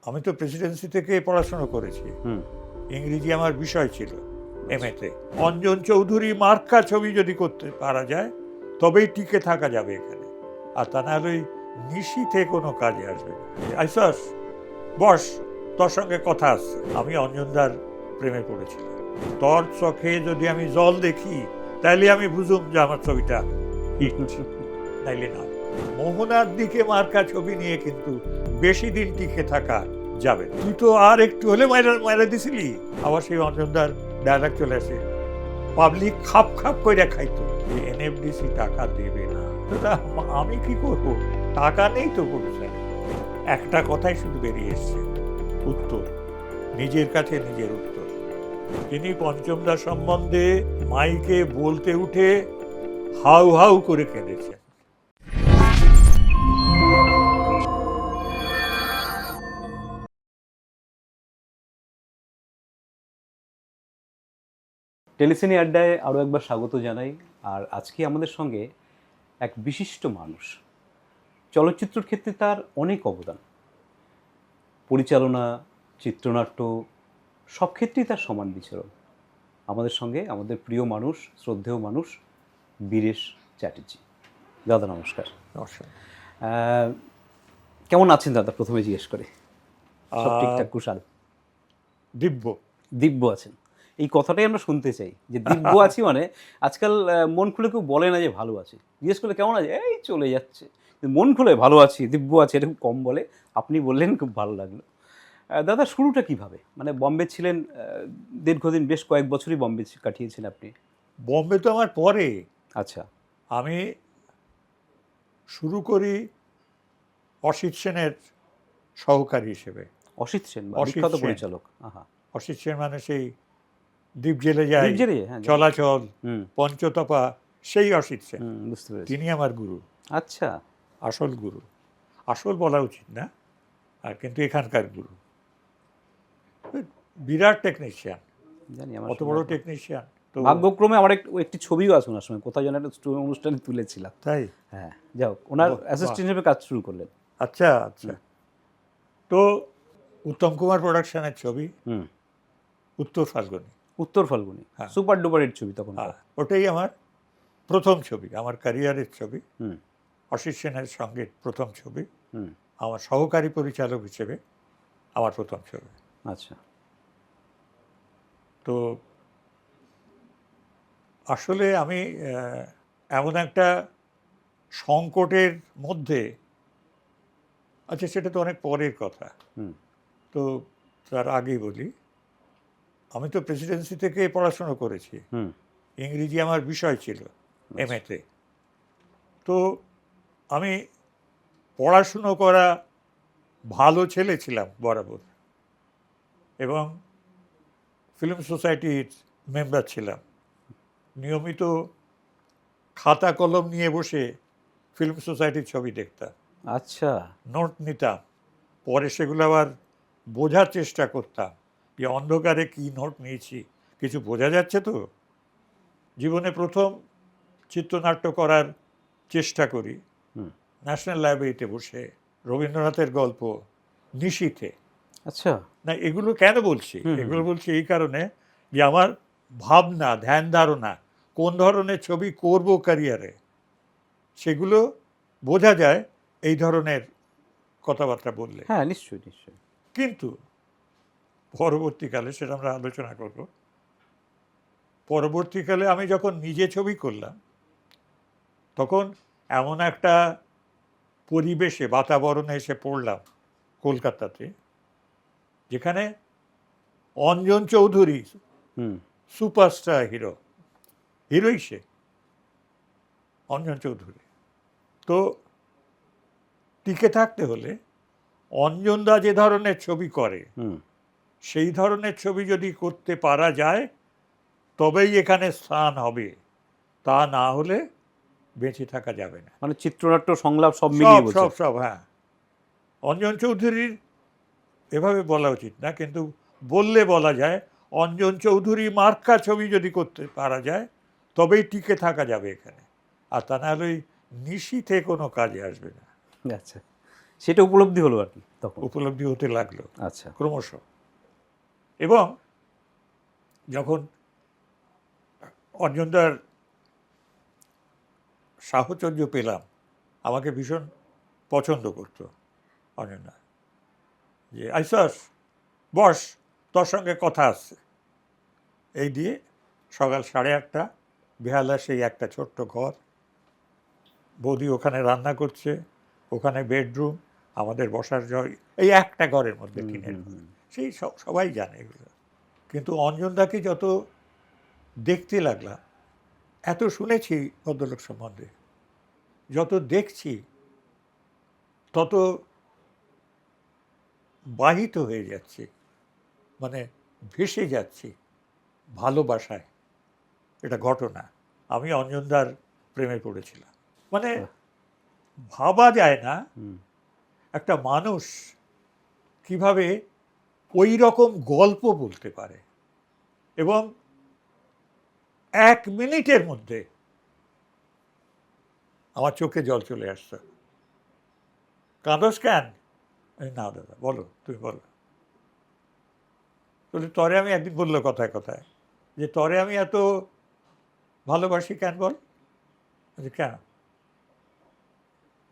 আমি তো প্রেসিডেন্সি থেকে পড়াশোনা করেছি, ইংরেজি আমার বিষয় ছিল এমএতে। অঞ্জন চৌধুরী মার্কা ছবি যদি করতে পারা যায় তবেই টিকে থাকা যাবে এখানে, আর তা না হলে নিশীথে কোনো কাজে আসবে না। আইসাস বস, তোর সঙ্গে কথা আছে। আমি অঞ্জনদার প্রেমে পড়েছিলাম। তোর চোখে যদি আমি জল দেখি তাইলে আমি বুঝুম যে আমার ছবিটা হিট, নাইলে না। মোহনার দিকে মার্কা ছবি নিয়ে কিন্তু বেশি দিন টিকে থাকা যাবে। তুই তো আর একটু হলে মাইরা দিছিলি, আবার সেই অঞ্জনদার ডায়লগ চলে আসে, পাবলিক খাপ খাপ করে খাইতো, এনএফডিসি টাকা দেবে না। আমি কি করব, টাকা নেই তো প্রফেসর। একটা কথাই শুধু বেরিয়ে এসছে, উত্তর, নিজের কাছে নিজের উত্তর। তিনি পঞ্চমদা সম্বন্ধে মাইকে বলতে উঠে হাউ হাউ করে কেঁদেছেন। টেলিসিনি আড্ডায় আরও একবার স্বাগত জানাই। আর আজকে আমাদের সঙ্গে এক বিশিষ্ট মানুষ। চলচ্চিত্রের ক্ষেত্রে তার অনেক অবদান, পরিচালনা, চিত্রনাট্য সব ক্ষেত্রেই তার সমান বিচরণ। আমাদের সঙ্গে আমাদের প্রিয় মানুষ, শ্রদ্ধেয় মানুষ বীরেশ চ্যাটার্জি। দাদা নমস্কার। নমস্কার। কেমন আছেন দাদা, প্রথমে জিজ্ঞেস করে? সব ঠিকঠাক, কুশাল? দিব্য। দিব্য আছেন, এই কথাটাই আমরা শুনতে চাই, যে দিব্য আছি। মানে আজকাল মন খুলে কেউ বলে না যে ভালো আছে, জিজ্ঞেস করলে কেমন আছে, এই চলে যাচ্ছে। মন খুলে ভালো আছি, দিব্য আছে, এটা খুব কম বলে। আপনি বললেন, খুব ভালো লাগলো। দাদা, শুরুটা কিভাবে? মানে বম্বে ছিলেন দীর্ঘদিন, বেশ কয়েক বছরই বম্বে কাটিয়েছেন আপনি। বম্বে তো আমার পরে। আচ্ছা। আমি শুরু করি অসিত সেনের সহকারী হিসেবে। অসিত সেন, অসিত বিখ্যাত সেন। পরিচালক। আহা। অসিত সেন মানে সেই দ্বীপ জেলে যায়, দ্বীপ জেলে, হ্যাঁ, চলাচল, হুম পঞ্চতপা, সেই অসিত সেন। বুঝতে পেরেছি। তিনি আমার গুরু, আচ্ছা। আসল গুরু। আসল বলা উচিত না, আর কিন্তু এখানকার গুরু। বিরাট টেকনিশিয়ান, জানি, আমার অত বড় টেকনিশিয়ান তো। ভাগ্যক্রমে আমার একটি ছবিও আছে ওনার সঙ্গে, কোথায় যেন একটা অনুষ্ঠানে তুলেছিলাম। তাই? হ্যাঁ, যাও, ওনার বাহ, অ্যাসিস্ট্যান্ট হিসেবে কাজ শুরু করলেন। আচ্ছা আচ্ছা। তো উত্তম কুমার প্রোডাকশনের ছবি উত্তর ফাল্গুনি। উত্তর ফাল্গুনি, হ্যাঁ। সুপার ডুপার হিট ছবি তখন। হ্যাঁ, ওটাই আমার প্রথম ছবি, আমার ক্যারিয়ারের ছবি। হুম অসিত সেনের সঙ্গে প্রথম ছবি, হুম আমার সহকারী পরিচালক হিসেবে আমার প্রথম ছবি। আচ্ছা। তো আসলে আমি এমন একটা সংকটের মধ্যে, আচ্ছা সেটা তো অনেক পরের কথা, তো তার আগেই বলি, আমি তো প্রেসিডেন্সি থেকে পড়াশোনা করেছি, ইংরেজি আমার বিষয় ছিল এমএতে। তো আমি পড়াশুনো করা ভালো ছেলে ছিলাম বরাবর, এবং ফিল্ম সোসাইটির মেম্বার ছিলাম। নিয়মিত খাতা কলম নিয়ে বসে ফিল্ম সোসাইটির ছবি দেখতাম। আচ্ছা। নোট নিতাম, পরে সেগুলো আবার বোঝার চেষ্টা করতাম যে অন্ধকারে কি নোট নিয়েছি, কিছু বোঝা যাচ্ছে তো। জীবনে প্রথম চিত্রনাট্য করার চেষ্টা করি ন্যাশনাল লাইব্রেরিতে বসে, রবীন্দ্রনাথের গল্প নিশীথে। আচ্ছা। না, এগুলো কেন বলছি? এগুলো বলছি এই কারণে যে আমার ভাবনা, ধ্যান ধারণা, কোন ধরনের ছবি করব ক্যারিয়ারে, সেগুলো বোঝা যায় এই ধরনের কথাবার্তা বললে। হ্যাঁ, নিশ্চয়ই নিশ্চয়ই। কিন্তু পরবর্তীকালে, সেটা আমরা আলোচনা করব, পরবর্তীকালে আমি যখন নিজে ছবি করলাম, তখন এমন একটা পরিবেশে, বাতাবরণে এসে পড়লাম কলকাতাতে, যেখানে অঞ্জন চৌধুরী সুপারস্টার হিরো, হিরোই সে, অঞ্জন চৌধুরী। তো টিকে থাকতে হলে অঞ্জনদা যে ধরনের ছবি করে, সেই ধরনের ছবি যদি করতে পারা যায় তবেই এখানে স্থান হবে, তা না হলে বেঁচে থাকা যাবে না। মানে চিত্রনাট্য, সংলাপ সব মিলিয়ে বলছেন। সব সব হ্যাঁ। অঞ্জন চৌধুরীর এভাবে বলা উচিত না, কিন্তু বললে বলা যায়, অঞ্জন চৌধুরী মার্কা ছবি যদি করতে পারা যায় তবেই টিকে থাকা যাবে এখানে, আর তা না হলে নিশীথে কোনো কাজে আসবে না। আচ্ছা। সেটা উপলব্ধি হলো আর কি তখন। উপলব্ধি হতে লাগলো আচ্ছা। ক্রমশ। এবং যখন অর্জনদার সাহচর্য পেলাম, আমাকে ভীষণ পছন্দ করতো অর্জনদা, যে আইসস বস, তোর সঙ্গে কথা আছে, এই দিয়ে সকাল 8:30 বেহালার সেই একটা ছোট্ট ঘর, বৌদি ওখানে রান্না করছে, ওখানে বেডরুম, আমাদের বসার এই একটা ঘরের মধ্যে টিনের ঘর। সেই সবাই জানে এগুলো। কিন্তু অঞ্জনদাকে যত দেখতে লাগলাম, এত শুনেছি ভদ্রলোক সম্বন্ধে, যত দেখছি তত বাহিত হয়ে যাচ্ছি, মানে ভেসে যাচ্ছি ভালোবাসায়। এটা ঘটনা, আমি অঞ্জনদার প্রেমে পড়েছিলাম। মানে ভাবা যায় না একটা মানুষ কিভাবে ওই রকম গল্প বলতে পারে, এবং 1 মিনিটের মধ্যে আমার চোখে জল চলে আসছে। কাঁদস কেন? না দাদা, বলো, তুমি বলো। বলে তরে আমি একদিন বললো কথায় কথায় যে তরে আমি এত ভালোবাসি কেন বল? কেন?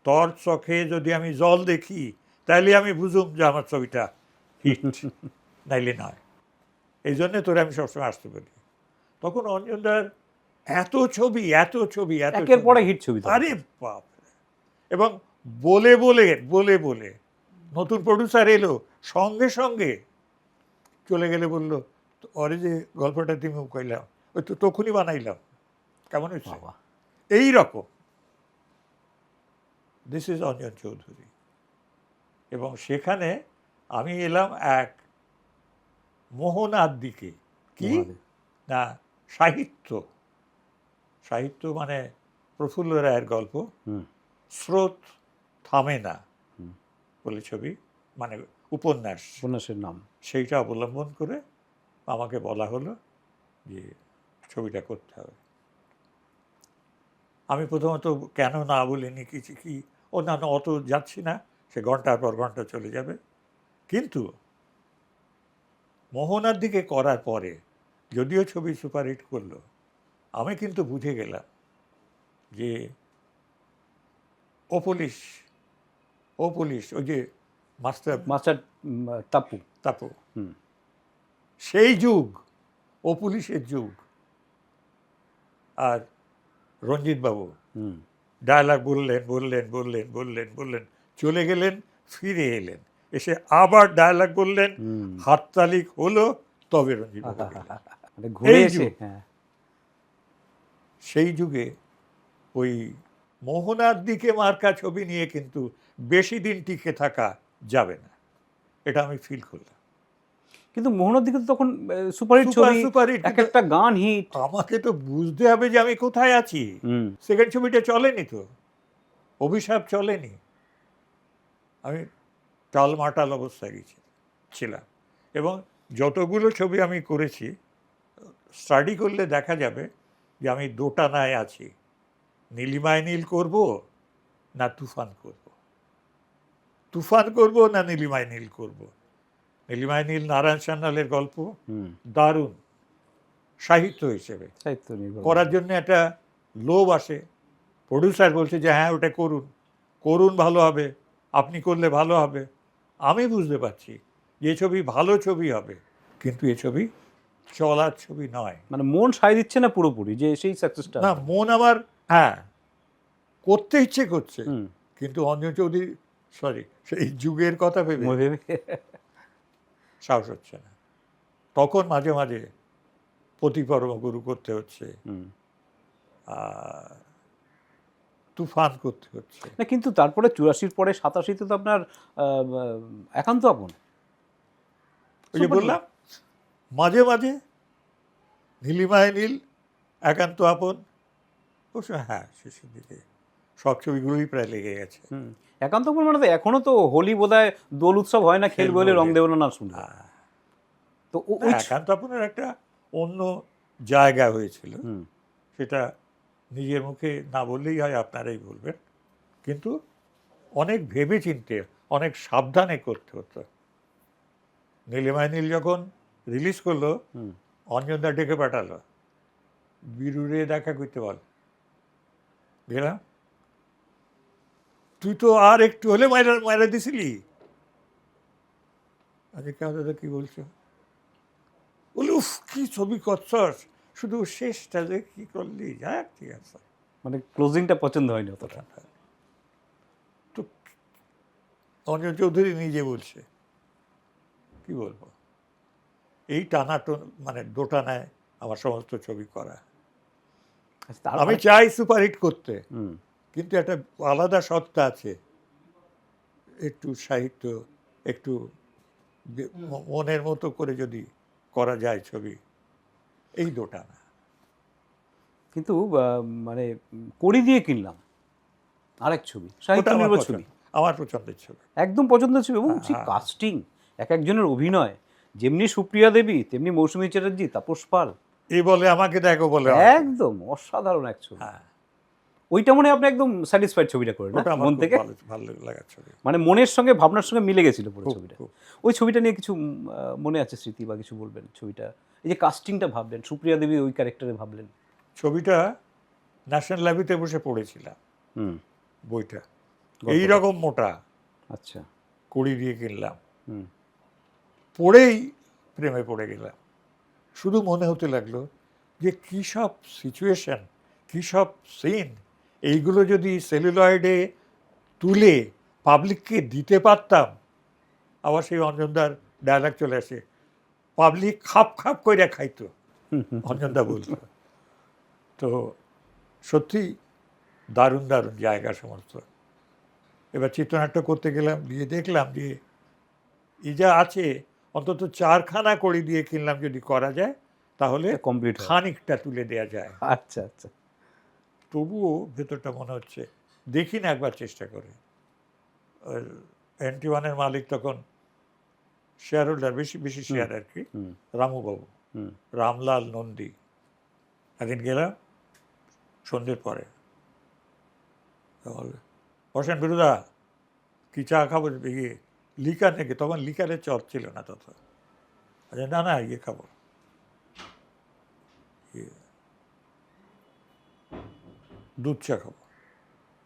তোর চোখে যদি আমি জল দেখি তাইলে আমি বুঝুম যে আমার ছবিটা হিট, নাইলে নয়। এই জন্যে তোরে আমি সবসময় আসতে বলি। তখন অঞ্জনদার এত ছবি, এত ছবি, একের পরে হিট ছবি। আরে বাপ! এবং বলে বলে বলে বলে নতুন প্রডিউসার এলো, সঙ্গে সঙ্গে চলে গেলে বললো, ওরে যে গল্পটা তুমি কইলাম ওই তো তখনই বানাইলাম, কেমন হয়েছে? এই রকম। This is Anjan Chowdhury. এবং সেখানে আমি এলাম এক মোহনার দিকে। কি না, সাহিত্য, সাহিত্য মানে প্রফুল্ল রায়ের গল্প স্রোত থামে না বলে ছবি, মানে উপন্যাস, উপন্যাসের নাম, সেইটা অবলম্বন করে আমাকে বলা হলো যে ছবিটা করতে হবে। আমি প্রথমত কেন না বলিনি, কিছু কি অন্যান্য অত যাচ্ছি না, সে ঘন্টার পর ঘন্টা চলে যাবে। কিন্তু মোহনার দিকে করার পরে যদিও ছবি সুপারহিট করলো, আমি কিন্তু বুঝে গেলাম যে ও পুলিশ ওই যে মাস্টার টাপু তাপু, সেই যুগ, ও পুলিশের যুগ। আর রঞ্জিত বাবু ডায়ালগ বললেন বললেন বললেন বললেন বললেন, চলে গেলেন, ফিরে এলেন, এসে আবার ডায়ালগ বললেন, হাততালি হলো, তবে রঞ্জিত বাবু গেলেন। সেই যুগে ওই মোহনার দিকে মার্কা ছবি নিয়ে কিন্তু বেশি দিন টিকে থাকা যাবে না, এটা আমি ফিল করলাম। কিন্তু মোহনার দিকে তো তখন সুপারহিট ছবি, এক একটা গান হিট। আমাকে তো বুঝতে হবে যে আমি কোথায় আছি। সেকেন্ড ছবিটা চলেনি তো, অভিশাপ চলেনি, আমি টালমাটাল অবস্থায় ছিলাম। এবং যতগুলো ছবি আমি করেছি স্টাডি করলে দেখা যাবে যে আমি দোটানায় আছি, নীলিমায় নীল করব না তুফান করব, তুফান করব না নীলিমায় নীল করব। নীলিমায় নীল নারায়ণ সান্যালের গল্প, দারুণ সাহিত্য হিসেবে করার জন্য একটা লোভ আসে। প্রডিউসার বলছে যে হ্যাঁ ওটা করুন, করুন, ভালো হবে, আপনি করলে ভালো হবে। আমি বুঝতে পারছি যে ছবি ভালো ছবি হবে, কিন্তু এ ছবি চলার ছবি নয়। মানে মন সায় দিচ্ছে না পুরোপুরি যে সেই সাকসেসটা। না, মন আমার হ্যাঁ করতে ইচ্ছে করছে, কিন্তু অঞ্জন চৌধুরী সেই যুগের কথা ভেবে সাহস হচ্ছে না। তখন মাঝে মাঝে প্রতিপরম গুরু করতে হচ্ছে, তুফান করতে হচ্ছে না। কিন্তু তারপরে 84-র পরে 87-তে তো আপনার একান্ত আপন, ওই যে বললাম মাঝে মাঝে নীলিমায় নীল, একান্ত আপন, হ্যাঁ শেষের দিকে সব ছবিগুলোই প্রায় লেগে গেছে। একান্ত আপন মানে তো এখনো তো হোলি বোধহয় দোল উৎসব হয় না, খেলবে বলে রং দেব না শুনলে। তো একান্ত আপনের একটা অন্য জায়গা হয়েছিল, সেটা নিজের মুখে না বললেই হয়, আপনারাই বলবেন। কিন্তু অনেক ভেবে চিনতে অনেক সাবধানে করতে হতো। নীলিমায় নীল যখন রিলিজ করলো, অঞ্জনদা ডেকে পাঠালো, বীরুরে দেখা করতে বল। গেলাম, তুই তো আর একটু হলে মায়েরা মায়েরা দিছিলি। আচ্ছা কেন দাদা কি বলছো? বলে উফ কি ছবি করছস, শুধু শেষটা যে কি করলি, যাক ঠিক আছে। মানে ক্লোজিংটা পছন্দ হয়নি অতটা। তো অঞ্জন চৌধুরী নিজে বলছে, কি বলবো, এই টানাটন মানে দোটানায় আমার সমস্ত ছবি করা। আচ্ছা, আমি চাই সুপারহিট করতে, হুম, কিন্তু একটা আলাদা সত্তা আছে, একটু সাহিত্য, একটু মনের মতো করে যদি করা যায় ছবি, এই দোটানা। কিন্তু মানে কড়ি দিয়ে কিনলাম আরেক ছবি, সাহিত্য ওটা আমার নির্ভর ছবি, পছন্দ, আমার পছন্দের ছবি। একদম পছন্দের ছবি, এবং সেই হ্যাঁ। কাস্টিং, এক একজনের অভিনয়, যেমনি সুপ্রিয়া দেবী তেমনি মৌসুমী চ্যাটার্জি, তাপস পাল, এই বলে আমাকে দেখো বলে আমাকে। একদম অসাধারণ এক ছবি। হ্যাঁ, ওইটা মনে হয় আপনি একদম স্যাটিসফাইড ছবিটা করে, না ওটা আমার মন খুব থেকে, ভালো ভালো লাগার ছবি। মানে মনের সঙ্গে ভাবনার সঙ্গে মিলে গেছিল পুরো খুব, ছবিটা। খুব। ওই ছবিটা নিয়ে কিছু মনে আছে স্মৃতি বা কিছু বলবেন? ছবিটা, এই যে কাস্টিংটা ভাবলেন, সুপ্রিয়া দেবী ওই ক্যারেক্টারে ভাবলেন। ছবিটা ন্যাশনাল লাইব্রেরিতে বসে পড়েছিলাম, হুম, বইটা গল্পটা। এইরকম মোটা, আচ্ছা, কড়ি দিয়ে কিনলাম, হুম, পড়েই প্রেমে পড়ে গেলাম। শুধু মনে হতে লাগলো যে কী সব সিচুয়েশন, কী সব সিন, এইগুলো যদি সেলুলয়েডে তুলে পাবলিককে দিতে পারতাম। আবার সেই অঞ্জনদার ডায়লগ চলে আসে, পাবলিক খাপ খাপ করে খাইতো, অঞ্জনদা বলতো। তো সত্যি দারুণ দারুণ জায়গা সমস্ত। এবার চিত্রনাট্য করতে গেলাম, দিয়ে দেখলাম যে এই যা আছে অন্তত 4খানা কড়ি দিয়ে কিনলাম, যদি করা যায় তাহলে কমপ্লিট হয়। খানিকটা তুলে দেয়া যায়। আচ্ছা আচ্ছা, তবুও ভেতরটা মনে হচ্ছে দেখি না একবার চেষ্টা করে। NT1-এর মালিক তখন শেয়ার হোল্ডার, বেশি বেশি শেয়ার আর কি, হুম, রামুবাবু, হুম, রামলাল নন্দী। একদিন গেলাম সন্ধ্যের পরে, বলে বসেন বিরুদা, কি চা খাবো, ইয়ে লিকার নাকি, তখন লিকারের চল ছিল না তত। আচ্ছা না না ইয়ে খাবো, ইয়ে দুধ চা খাবো।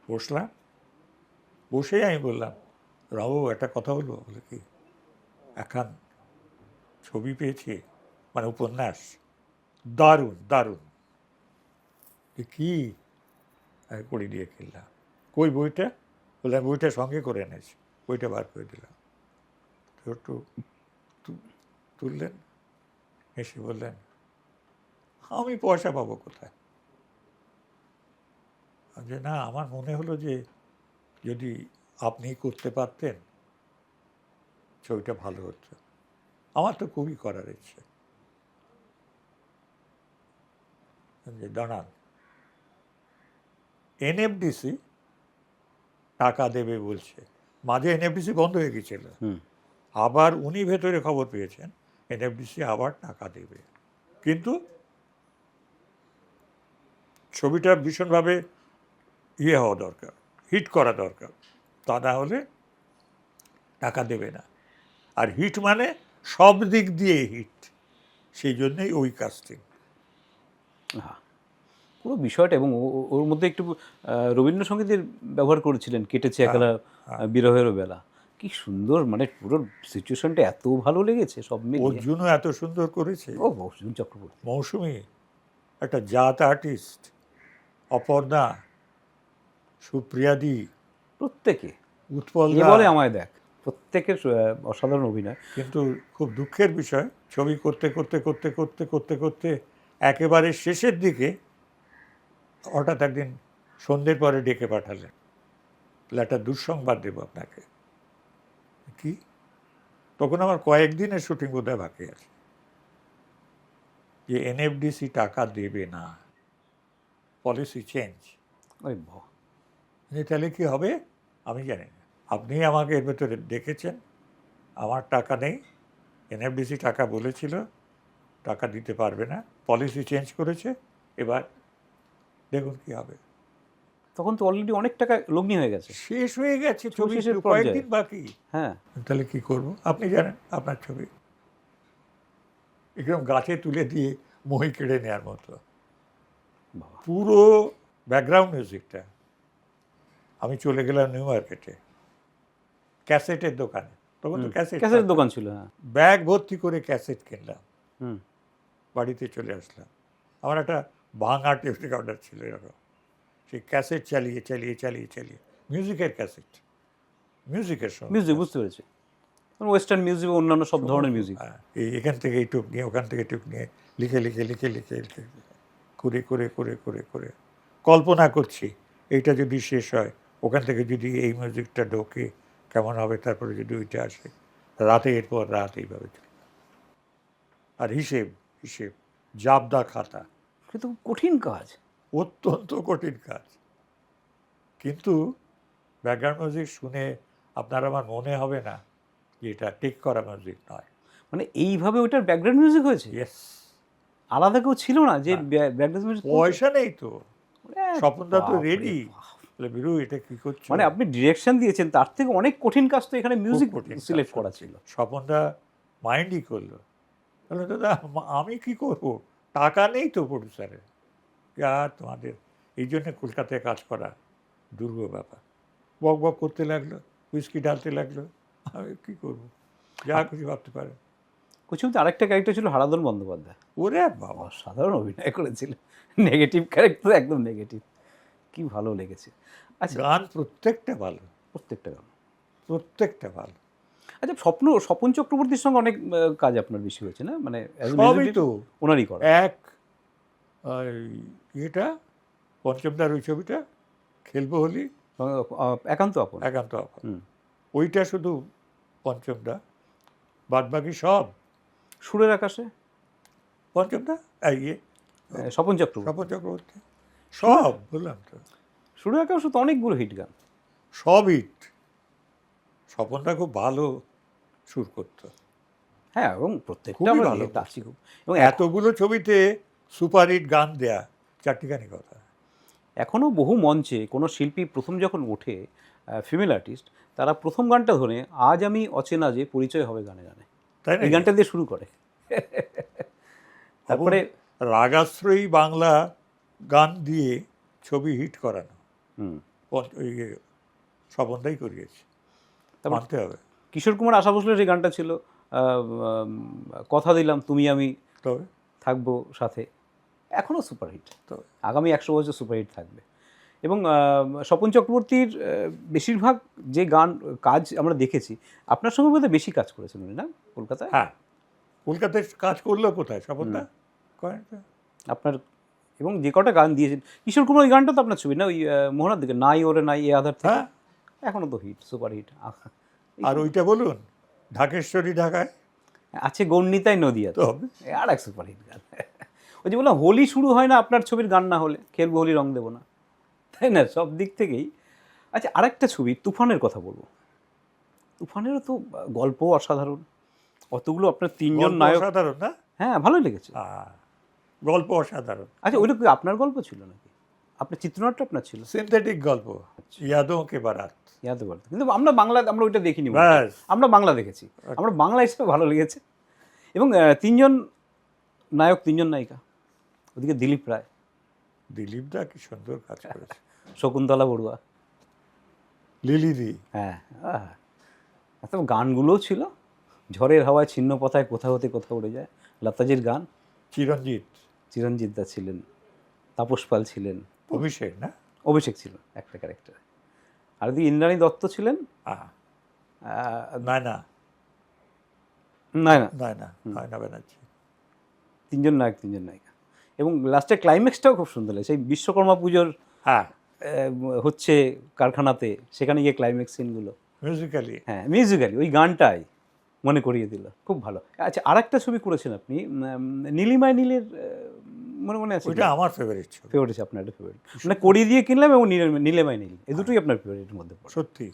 বসলাম, বসেই আমি বললাম, রাবু একটা কথা বলবো। বলে কি? এখন ছবি পেয়েছি, মানে উপন্যাস, দারুণ দারুণ। কি? আমি পড়ি দিয়ে কিনলাম। কই বইটা? বলে আমি বইটা সঙ্গে করে এনেছি। বইটা বার করে দিলাম। তো একটু তুললেন, এসে বললেন, আমি পয়সা পাবো কোথায়? যে না, আমার মনে হলো যে যদি আপনি করতে পারতেন ছবিটা ভালো হতো। আমার তো খুবই করার ইচ্ছে। যে দাঁড়ান, NFDC টাকা দেবে বলছে। মাঝে NFDC বন্ধ হয়ে গেছিল, হুম, আবার উনি ভেতরে খবর পেয়েছেন NFDC আবার টাকা দেবে, কিন্তু ছবিটা ভীষণভাবে ইয়ে হওয়া দরকার, হিট করা দরকার, তা না হলে টাকা দেবে না। আর হিট মানে সব দিক দিয়ে হিট, সেই জন্যই ওই কাস্টিং। হ্যাঁ, পুরো বিষয়টা, এবং ওর মধ্যে একটু রবীন্দ্রসঙ্গীতের ব্যবহার করেছিলেন, কেটেছে একলা বিরহেরও বেলা। কি সুন্দর, মানে পুরো সিচুয়েশনটা এত ভালো লেগেছে সব মিলিয়ে। অর্জুনও এত সুন্দর করেছে, ও অর্জুন চক্রবর্তী, মৌসুমী একটা জাত আর্টিস্ট, অপর্ণা, সুপ্রিয়াদি, প্রত্যেকে উৎপল এ দা। বলে আমায় দেখ, প্রত্যেকের অসাধারণ অভিনয়। কিন্তু খুব দুঃখের বিষয়, ছবি করতে করতে করতে করতে করতে করতে একেবারে শেষের দিকে হঠাৎ একদিন সন্ধ্যের পরে ডেকে পাঠালেন, একটা দুঃসংবাদ দেব আপনাকে। কি? তখন আমার কয়েকদিনের শুটিং বোধহয় বাকি আছে, যে NFDC টাকা দেবে না, পলিসি চেঞ্জ। ওই বাহ, তাহলে কি হবে আমি জানি না, আপনি আমাকে এর ভেতরে দেখেছেন, আমার টাকা নেই, NFDC টাকা বলেছিল, টাকা দিতে পারবে না, পলিসি চেঞ্জ করেছে, এবার দেখুন কি হবে। তো তখন তো অলরেডি অনেক টাকা লগ্নি হয়ে গেছে। শেষ হয়ে গেছে, ছবি শেষের তো পর্যায়ে। কয়েকদিন বাকি। হ্যাঁ, তাহলে কি করব? আপনি জানেন আপনার ছবি একদম গাছে তুলে দিয়ে মই কেড়ে নেওয়ার মতো। বাবা। পুরো ব্যাকগ্রাউন্ড মিউজিকটা আমি চলে গেলাম নিউ মার্কেটে ক্যাসেটের দোকানে, তখন তো ক্যাসেট ক্যাসেটের দোকান ছিল, হ্যাঁ। ব্যাগ ভর্তি করে ক্যাসেট কিনলাম, হুম। বাড়িতে চলে আসলাম। আমার একটা ভাঙা টেপ রেকর্ডার ছিল এরকম, সেই ক্যাসেট চালিয়ে চালিয়ে চালিয়ে চালিয়ে মিউজিকের ক্যাসেট, মিউজিকের সঙ্গে মিউজিক বুঝতে পেরেছি, ওয়েস্টার্ন মিউজিক, অন্যান্য সব ধরনের মিউজিক। এই এখান থেকে এই টুক নিয়ে ওখান থেকে টুক নিয়ে লিখে লিখে লিখে লিখে লিখে করে করে করে করে করে কল্পনা করছি এইটা যদি শেষ হয়, ওখান থেকে যদি এই মিউজিকটা ঢোকে কেমন হবে, তারপরে যদি ওইটা আসে, রাতের পর রাত এইভাবে চলে। আর হিসেব হিসেব জাবদা খাতা, কিন্তু কঠিন কাজ। অত্যন্ত কঠিন কাজ। কিন্তু ব্যাকগ্রাউন্ড মিউজিক শুনে আপনার আমার মনে হবে না যে এটা টেক করা মিউজিক নয়। মানে এইভাবে ওইটার ব্যাকগ্রাউন্ড মিউজিক হয়েছে, ইয়েস, আলাদা কেউ ছিল না যে ব্যাকগ্রাউন্ড মিউজিক। পয়সা নেই তো, স্বপনদা তো রেডি, বিরু এটা কি করছো? মানে আপনি ডিরেকশন দিয়েছেন, তার থেকে অনেক কঠিন কাজ তো এখানে মিউজিক কঠিন কাজ সিলেক্ট করা ছিল। স্বপনদা মাইন্ডই করলো, তাহলে দাদা আমি কি করব, টাকা নেই তো প্রডিউসারের। আর তোমাদের এই জন্য কলকাতায় কাজ করা দুর্গম ব্যাপার। বক বক করতে লাগলো, হুইস্কি ঢালতে লাগলো, আমি কী করবো, যা খুশি ভাবতে পারে। কুচুমতে আরেকটা ক্যারেক্টার ছিল হারাধন বন্দ্যোপাধ্যায়, ওরে বাবা, সাধারণ অভিনয় করেছিল, নেগেটিভ ক্যারেক্টার, একদম নেগেটিভ, কি ভালো লেগেছে। আচ্ছা, গান প্রত্যেকটা ভালো, প্রত্যেকটা গান, প্রত্যেকটা ভালো। আচ্ছা, স্বপন চক্রবর্তীর সঙ্গে অনেক কাজ আপনার বেশি হয়েছে না, মানে as a সবই music তো ওনারই করা। এক এটা পঞ্চমদার ওই ছবিটা খেলবো হোলি, একান্ত আপন। একান্ত আপন, হুম। ওইটা শুধু পঞ্চমদা, বাদবাকি সব সুরের আকাশে পঞ্চমদা, ইয়ে স্বপন চক্রবর্তী। স্বপন চক্রবর্তী, সব বললাম তো, সুরের আকাশে তো অনেকগুলো হিট গান। সব হিট। স্বপনদা খুব ভালো সুর করতো, হ্যাঁ, এবং প্রত্যেকটা খুবই আমরা ভালো। দেখতে আসছি খুব, এবং এতগুলো ছবিতে সুপারহিট গান দেয়া চারটিখানি কথা। এখনও বহু মঞ্চে কোনো শিল্পী প্রথম যখন ওঠে, ফিমেল আর্টিস্ট, তারা প্রথম গানটা ধরে আজ আমি অচেনা যে পরিচয় হবে গানে গানে, তাই না? এই গানটা দিয়ে শুরু করে। তারপরে রাগাশ্রয়ী বাংলা গান দিয়ে ছবি হিট করানো হুম, ওই স্বপনদাই করিয়েছে, তারপর মানতে হবে। কিশোর কুমার আশা ভোসলের যে গানটা ছিল, কথা দিলাম তুমি আমি তবে থাকবো সাথে, এখনও সুপারহিট, তবে আগামী 100 বছর সুপারহিট থাকবে। এবং স্বপন চক্রবর্তীর বেশিরভাগ যে গান কাজ আমরা দেখেছি, আপনার সঙ্গে বোধহয় বেশি কাজ করেছেন উনি, না কলকাতায়? হ্যাঁ, কলকাতায় কাজ করলো কোথায় স্বপনদা? করেন তো। আপনার, এবং যে কটা গান দিয়েছেন কিশোর কুমার, ওই গানটা তো আপনার ছবি না, ওই মোহনার দিকে, নাই ওরে নাই এ আধার থেকে, হ্যাঁ, এখনও তো হিট, সুপার হিট। আর ওইটা বলুন ঢাকেশ্বরী ঢাকায়, আছে গণ্ডিতায় নদীয়া, তো আর এক সুপার হিট গান। ওই যে বললাম, হোলি শুরু হয় না আপনার ছবির গান না হলে, খেলবো হোলি রং দেবো না, তাই না, সব দিক থেকেই। আচ্ছা, আরেকটা ছবি তুফানের কথা বলবো। তুফানেরও তো গল্প অসাধারণ, অতগুলো আপনার তিনজন গল্প নায়ক। অসাধারণ না? হ্যাঁ, ভালোই লেগেছে। গল্প অসাধারণ। আচ্ছা, ওইটা কি আপনার গল্প ছিল নাকি? আপনার চিত্রনাট্য আপনার ছিল? সিনথেটিক গল্প, ইয়াদোं के बारात। ইয়াদ করতে, কিন্তু আমরা বাংলা, আমরা ওইটা দেখিনি, ব্যাস। আমরা বাংলা দেখেছি, আমরা বাংলা হিসেবে ভালো লেগেছে। এবং তিনজন নায়ক, তিনজন নায়িকা, ওদিকে দিলীপ রায়, দিলীপ দা কি সুন্দর কাজ করেছে, শকুন্তলা বড়ুয়া, লিলিদি, হ্যাঁ, তো গানগুলোও ছিল, ঝড়ের হাওয়ায় ছিন্ন পথায় কোথা হতে কোথা উড়ে যায়, লতাজির গান, চিরঞ্জিত, চিরঞ্জিত দা ছিলেন, তাপস পাল ছিলেন, অভিষেক না, অভিষেক ছিল একটা ক্যারেক্টার, আর ওদিকে ইন্দ্রাণী দত্ত ছিলেন, নয়না, না না, নয়না, নয়না ব্যানার্জি। তিনজন নায়ক, তিনজন নায়িকা। এবং লাস্টে ক্লাইম্যাক্সটাও খুব সুন্দর লাগে, সেই বিশ্বকর্মা পুজোর হ্যাঁ, হচ্ছে কারখানাতে, সেখানে গিয়ে ক্লাইম্যাক্স সিনগুলো, মিউজিক্যালি। হ্যাঁ, মিউজিক্যালি ওই গানটাই মনে করিয়ে দিল, খুব ভালো। আচ্ছা, আরেকটা ছবি করেছেন আপনি, নীলিমায় নীলের, মনে আছে? ওইটা আমার ফেভারিট ছবি, ফেভারিট আছে আপনার, একটা ফেভারিট, মানে করিয়ে দিয়ে কিনলাম, এবং নীলিমায় নীল, এই দুটোই আপনার ফেভারিটের মধ্যে পড়ে। সত্যি।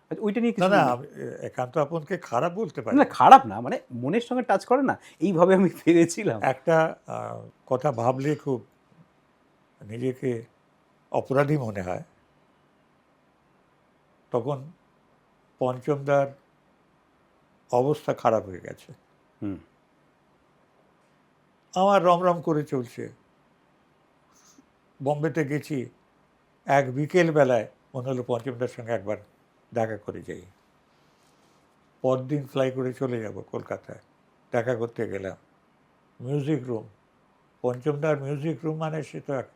আচ্ছা, ওইটা নিয়ে না কিছু না, আমি একান্ত আপনকে খারাপ বলতে পারি না, খারাপ না, মানে মনের সঙ্গে টাচ করে না, এইভাবে আমি ভেবেছিলাম। একটা কথা ভাবলে খুব নিজেকে অপরাধী মনে হয়। তখন পঞ্চমদার অবস্থা খারাপ হয়ে গেছে। হুম। আমার রমরম করে চলছে। বম্বেতে গেছি, এক বিকেল বেলায় মনে হলো পঞ্চমদার সঙ্গে একবার দেখা করে যাই। পরদিন ফ্লাই করে চলে যাব কলকাতায়। দেখা করতে গেলাম মিউজিক রুম, পঞ্চমদার মিউজিক রুম মানে সে তো এক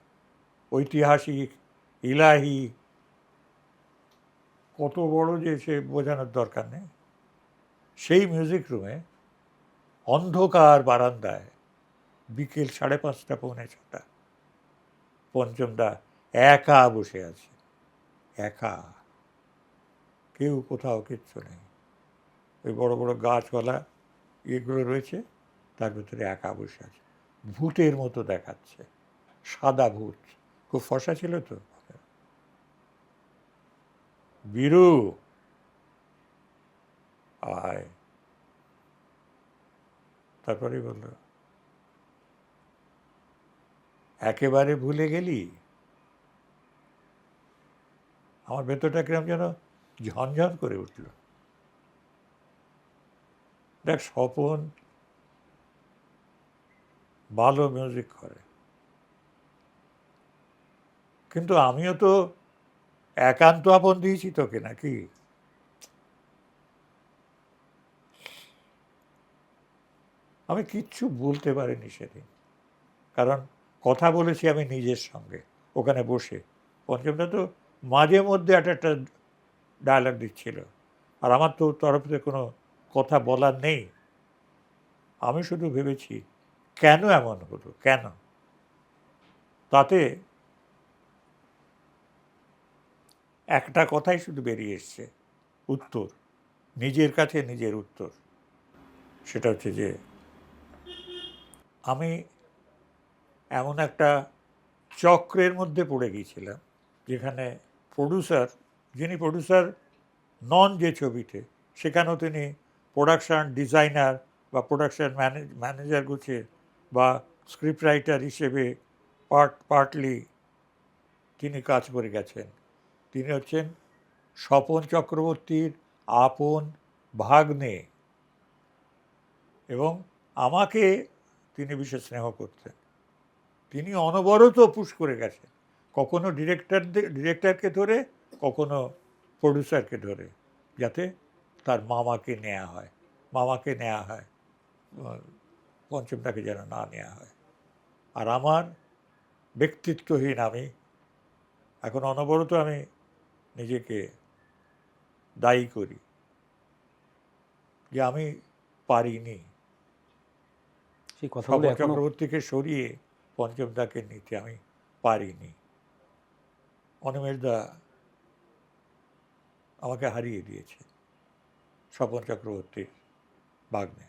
ঐতিহাসিক, ইলাহি, কত বড় যে সে বোঝানোর দরকার নেই। সেই মিউজিক রুমে অন্ধকার বারান্দায় বিকেল 5:30 পৌনে 6টা পঞ্চমদা একা বসে আছে, একা, কেউ কোথাও কিচ্ছু নেই। ওই বড় বড় গাছপালা এগুলো রয়েছে, তার ভিতরে একা বসে আছে, ভূতের মতো দেখাচ্ছে, সাদা ভূত, খুব ফর্সা ছিল তো। বীরু আয়, তারপরে বলল, একেবারে ভুলে গেলি? আমার ভেতরটা কিরম যেন ঝনঝন করে উঠল। দেখ, স্বপন ভালো মিউজিক করে, কিন্তু আমিও তো একান্ত আপন দিয়েছি তোকে, নাকি? আমি কিচ্ছু বলতে পারিনি সেদিন, কারণ কথা বলেছি আমি নিজের সঙ্গে ওখানে বসে। পঞ্চমদা তো মাঝে মধ্যে একটা ডায়ালগ দিচ্ছিল, আর আমার তো তরফ থেকে কোনো কথা বলার নেই। আমি শুধু ভেবেছি কেন এমন হলো, কেন? তাতে একটা কথাই শুধু বেরিয়ে এসছে, উত্তর, নিজের কাছে নিজের উত্তর। সেটা হচ্ছে যে আমি এমন একটা চক্রের মধ্যে পড়ে গিয়েছিলাম, যেখানে প্রডিউসার, যিনি প্রডিউসার নন যে ছবিতে, সেখানেও তিনি প্রোডাকশান ডিজাইনার বা প্রোডাকশান ম্যানেজার গুছিয়ে বা স্ক্রিপ্ট রাইটার হিসেবে পার্টলি তিনি কাজ করে গেছেন। তিনি হচ্ছেন স্বপন চক্রবর্তীর আপন ভাগ্নে, এবং আমাকে তিনি বিশেষ স্নেহ করতেন। তিনি অনবরত পুশ করে গেছেন, কখনো ডিরেক্টরকে ধরে, কখনো প্রডিউসারকে ধরে, যাতে তার মামাকে নেওয়া হয়, পঞ্চমদাকে যেন না নেওয়া হয়। আর আমার ব্যক্তিত্বহীন আমি এখন অনবরত আমি নিজেকে দায়ী করি যে আমি পারিনি সেই কথাগুলো স্বপন এখনো চক্রবর্তীকে সরিয়ে পঞ্চমদাকে নিতে, আমি পারিনি। অনিমেষদা আমাকে হারিয়ে দিয়েছে, স্বপন চক্রবর্তীর ভাগ্নে,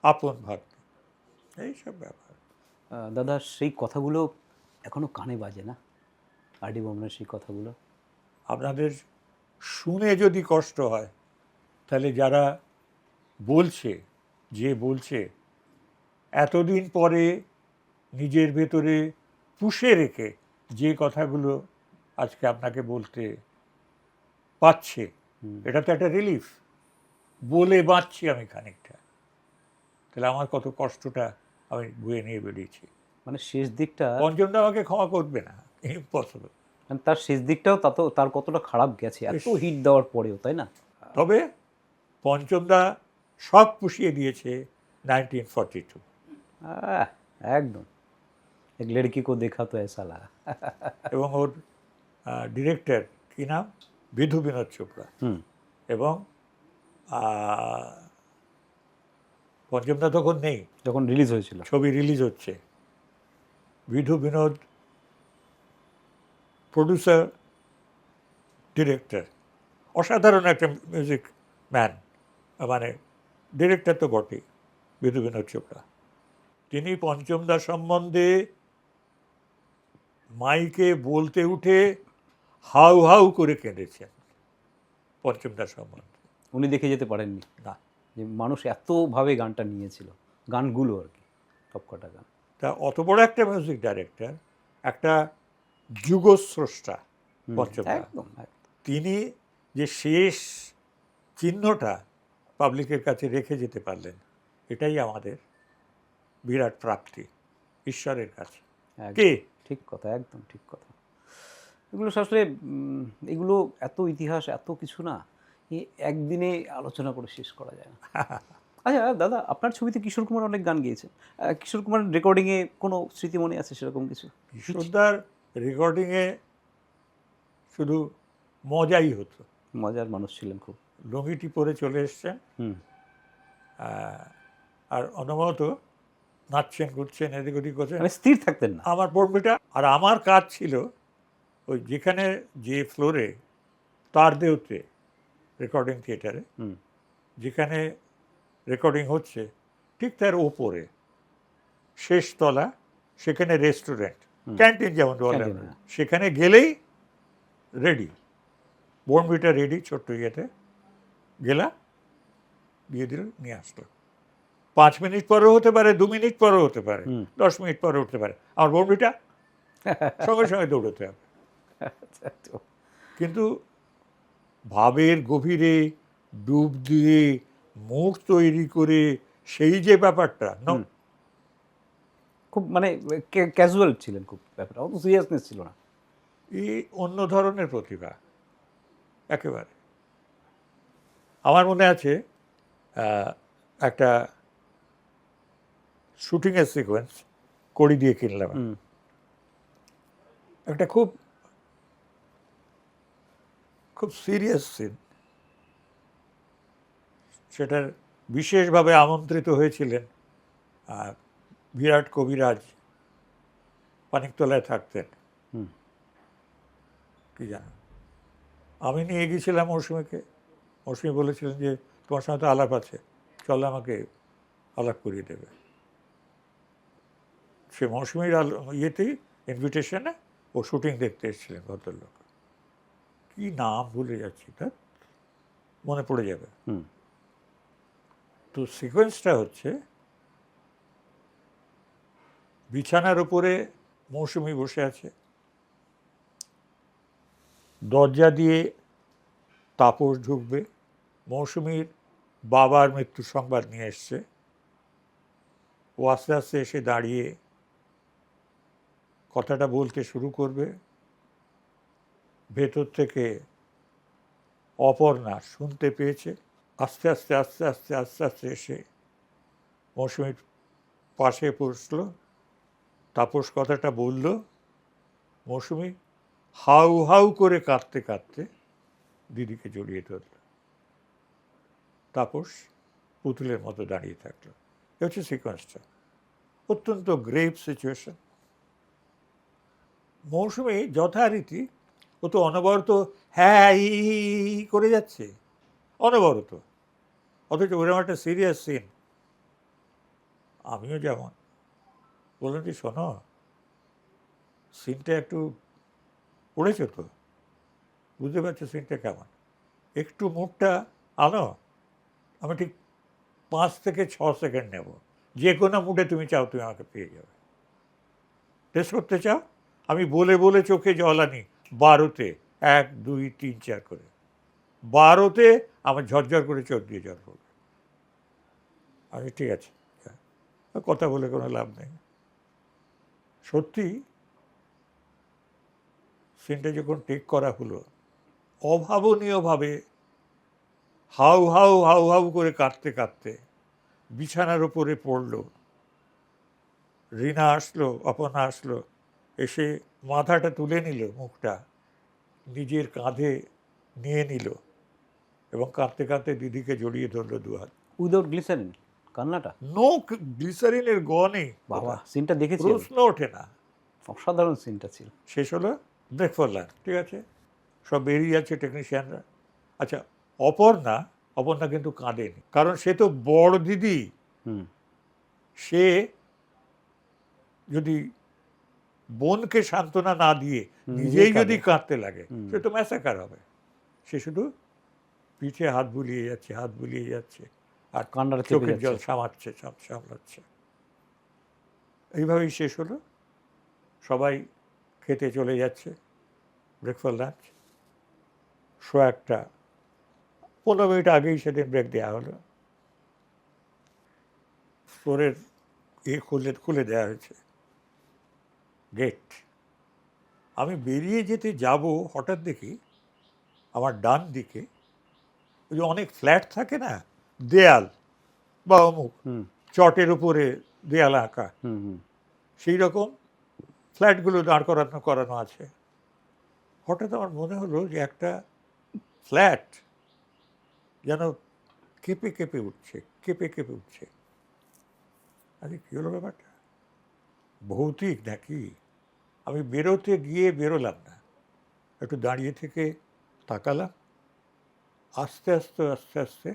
আপন ভাগ্নে, এইসব ব্যাপার। দাদা সেই কথাগুলো এখনো কানে বাজে না, আর ডি বর্মনের সেই কথাগুলো? আপনাদের শুনে যদি কষ্ট হয়, তাহলে যারা বলছে, যে বলছে, এতদিন পরে নিজের ভেতরে পুষে রেখে যে কথাগুলো আজকে আপনাকে বলতে পাচ্ছে, এটা তো একটা রিলিফ। বলে বাঁচছি আমি খানিকটা, তাহলে আমার কত কষ্টটা আমি বয়ে নিয়ে বেরিয়েছি। মানে শেষ দিকটা, পঞ্চমদা আমাকে ক্ষমা করবে না, ইম্পসিবল। মানে তার শেষ দিকটাও তার কতটা খারাপ গেছে এত হিট দেওয়ার পরেও, তাই না? তবে পঞ্চমদা সব পুষিয়ে দিয়েছে 1942। একদম, এক লড়কি কো দেখা তো এসা লাগা। এবং ওর ডিরেক্টর কি নাম, বিধু বিনোদ চোপড়া। এবং পঞ্চমদা তখন নেই, যখন রিলিজ হয়েছিল, ছবি রিলিজ হচ্ছে। বিধু বিনোদ প্রডিউসার, ডিরেক্টর, অসাধারণ একটা মিউজিক ম্যান, মানে ডিরেক্টর তো বটেই, বিধু বিনোদ চোপড়া। তিনি পঞ্চমদা সম্বন্ধে মাইকে বলতে উঠে হাউ হাউ করে কেঁদেছেন পঞ্চমদার সম্বন্ধে। উনি দেখে যেতে পারেননি না, যে মানুষ এতভাবে গানটা নিয়েছিল, গানগুলো আর কি, সবকটা গান। তা অত বড় একটা মিউজিক ডাইরেক্টর, একটা যুগস্রষ্টা পঞ্চমদা, একদম তিনি যে শেষ চিহ্নটা পাবলিকের কাছে রেখে যেতে পারলেন, এটাই আমাদের বিরাট প্রাপ্তি ঈশ্বরের কাছে। একদম কে ঠিক কথা, একদম ঠিক কথা। এগুলো আসলে এগুলো এত ইতিহাস, এত কিছু না, একদিনে আলোচনা করে শেষ করা যায় না। আচ্ছা দাদা, আপনার ছবিতে কিশোর কুমার অনেক গান গেয়েছেন। কিশোর কুমার রেকর্ডিংয়ে কোনো স্মৃতি মনে আছে সেরকম কিছু? কিশোরদার রেকর্ডিংয়ে শুধু মজাই হতো। মজার মানুষ ছিলেন খুব। লুঙ্গিটি পরে চলে এসছেন, হুম আর অনবরত নাচছেন, ঘুরছেন, এদিক ওদিক করছেন। মানে স্থির থাকতেন না। আমার বর্মিটা, আর আমার কাজ ছিল ওই যেখানে যে ফ্লোরে তার দেওতে রেকর্ডিং থিয়েটারে হুম যেখানে রেকর্ডিং হচ্ছে ঠিক তার ওপরে শেষ তলা, সেখানে রেস্টুরেন্ট, ক্যান্টিন যেমন বলে ক্যান্টিন, আমরা, হ্যাঁ। সেখানে গেলেই রেডি, বর্মিটা রেডি, ছোট্ট ইয়েতে গেলা দিয়ে দিল, নিয়ে আসলো। 5 মিনিট পরেও হতে পারে, 2 মিনিট পরেও হতে পারে, 10 মিনিট পরে উঠতে পারে, আমার বর্মিটা সঙ্গে সঙ্গে দৌড়তে হবে। কিন্তু ভাবের গভীরে ডুব দিয়ে মুখ তৈরি করে সেই যে ব্যাপারটা, খুব মানে ক্যাজুয়াল ছিলেন খুব, ব্যাপারটা অত সিরিয়াসনেস ছিল না। এই অন্য ধরনের প্রতিভা একেবারে। আমার মনে আছে একটা শুটিংয়ের সিকোয়েন্স কড়ি দিয়ে কিনলাম, একটা খুব খুব সিরিয়াস সিন। সেটার বিশেষভাবে আমন্ত্রিত হয়েছিলেন বিরাট কবিরাজ, পানিকতলায় থাকতেন, কি জানো। আমি নিয়ে গিয়েছিলাম মৌসুমীকে, মৌসুমী বলেছিলেন যে তোমার সঙ্গে তো আলাপ আছে, চলো আমাকে আলাপ করিয়ে দেবে। সে মৌসুমীর ইয়েতেই, ইনভিটেশনে ও শুটিং দেখতে এসেছিলেন ভদ্রলোক, কি নাম ভুলে যাচ্ছি, তার মনে পড়ে যাবে। তো সিকোয়েন্সটা হচ্ছে বিছানার উপরে মৌসুমী বসে আছে, দরজা দিয়ে তাপস ঢুকবে, মৌসুমীর বাবার মৃত্যু সংবাদ নিয়ে এসছে, ও আস্তে আস্তে এসে দাঁড়িয়ে কথাটা বলতে শুরু করবে, ভেতর থেকে অপর্ণা শুনতে পেয়েছে, আস্তে আস্তে আস্তে আস্তে আস্তে আস্তে এসে মৌসুমীর পাশে বসল, তাপস কথাটা বলল, মৌসুমী হাউ হাউ করে কাঁদতে কাঁদতে দিদিকে জড়িয়ে ধরল, তাপস পুতুলের মতো দাঁড়িয়ে থাকলো। এ হচ্ছে সিকোয়েন্সটা, অত্যন্ত গ্রেভ সিচুয়েশন। মৌসুমী যথারীতি, ও তো অনবরত হ্যাঁ ই করে যাচ্ছে অনবরত, অথচ ওরকম একটা সিরিয়াস সিন। আমিও যেমন বললাম যে শোনো, সিনটা একটু পড়েছ তো, বুঝতে পারছো সিনটা কেমন, একটু মুডটা আনো, আমি ঠিক 5 থেকে 6 সেকেন্ড নেব, যে কোনো মুডে তুমি চাও তুমি আমাকে পেয়ে যাবে। টেস্ট করতে চাও, আমি বলে বলে চোখে জল আনি 12-তে, 1 2 3 4 করে, 12-তে আমার ঝরঝর করে চোখ দিয়ে জল পড়বে। আমি ঠিক আছে, কথা বলে কোনো লাভ নেই। সত্যি সিনটা যখন টেক করা হলো, অভাবনীয়ভাবে হাউ হাউ হাউ হাউ করে কাঁদতে কাঁদতে বিছানার উপরে পড়ল। রিনা আসলো, অপর্ণা আসলো, এসে মাথাটা তুলে নিল, মুখটা নিজের কাঁধে নিয়ে নিল এবং কাঁদতে কাঁদতে দিদিকে জড়িয়ে ধরলো দুহাত। উইদাউট গ্লিসারিন কান্নাটা, নো গ্লিসারিনের গ নেই, বাবা সিনটা দেখেছি, প্রশ্ন ওঠে না। অসাধারণ সিনটা ছিল। শেষ হলো, ব্রেক ফর লাঞ্চ, ঠিক আছে, সব বেরিয়ে যাচ্ছে টেকনিশিয়ানরা। আচ্ছা, অপর্ণা কিন্তু কাঁদেনি, কারণ সে তো বড় দিদি, সে যদি বোনকে সান্ত্বনা না দিয়ে নিজেই যদি কাঁদতে লাগে, সে তো ম্যাসাকার হবে। সে শুধু পিঠে হাত বুলিয়ে যাচ্ছে আর কান্নাটা চোখের জল সামলাচ্ছে। এইভাবেই শেষ হলো, সবাই খেতে চলে যাচ্ছে, ব্রেকফাস্ট লাঞ্চ, শো 1টা 15 মিনিট আগেই সেদিন ব্রেক দেওয়া হলো, ফ্লোরের খুলে দেওয়া হয়েছে গেট। আমি বেরিয়ে যেতে যাব, হঠাৎ দেখি আমার ডান দিকে ওই যে অনেক ফ্ল্যাট থাকে না, দেয়াল বা অমুক চটের উপরে দেয়াল আঁকা, সেই রকম ফ্ল্যাটগুলো দাঁড় করানো আছে। হঠাৎ আমার মনে হলো যে একটা ফ্ল্যাট যেন কেঁপে কেঁপে উঠছে, কেঁপে কেঁপে উঠছে। আরে কী হলো ব্যাপারটা, ভৌতিক নাকি? আমি বেরোতে গিয়ে বেরোলাম না, একটু দাঁড়িয়ে থেকে তাকালাম, আস্তে আস্তে আস্তে আস্তে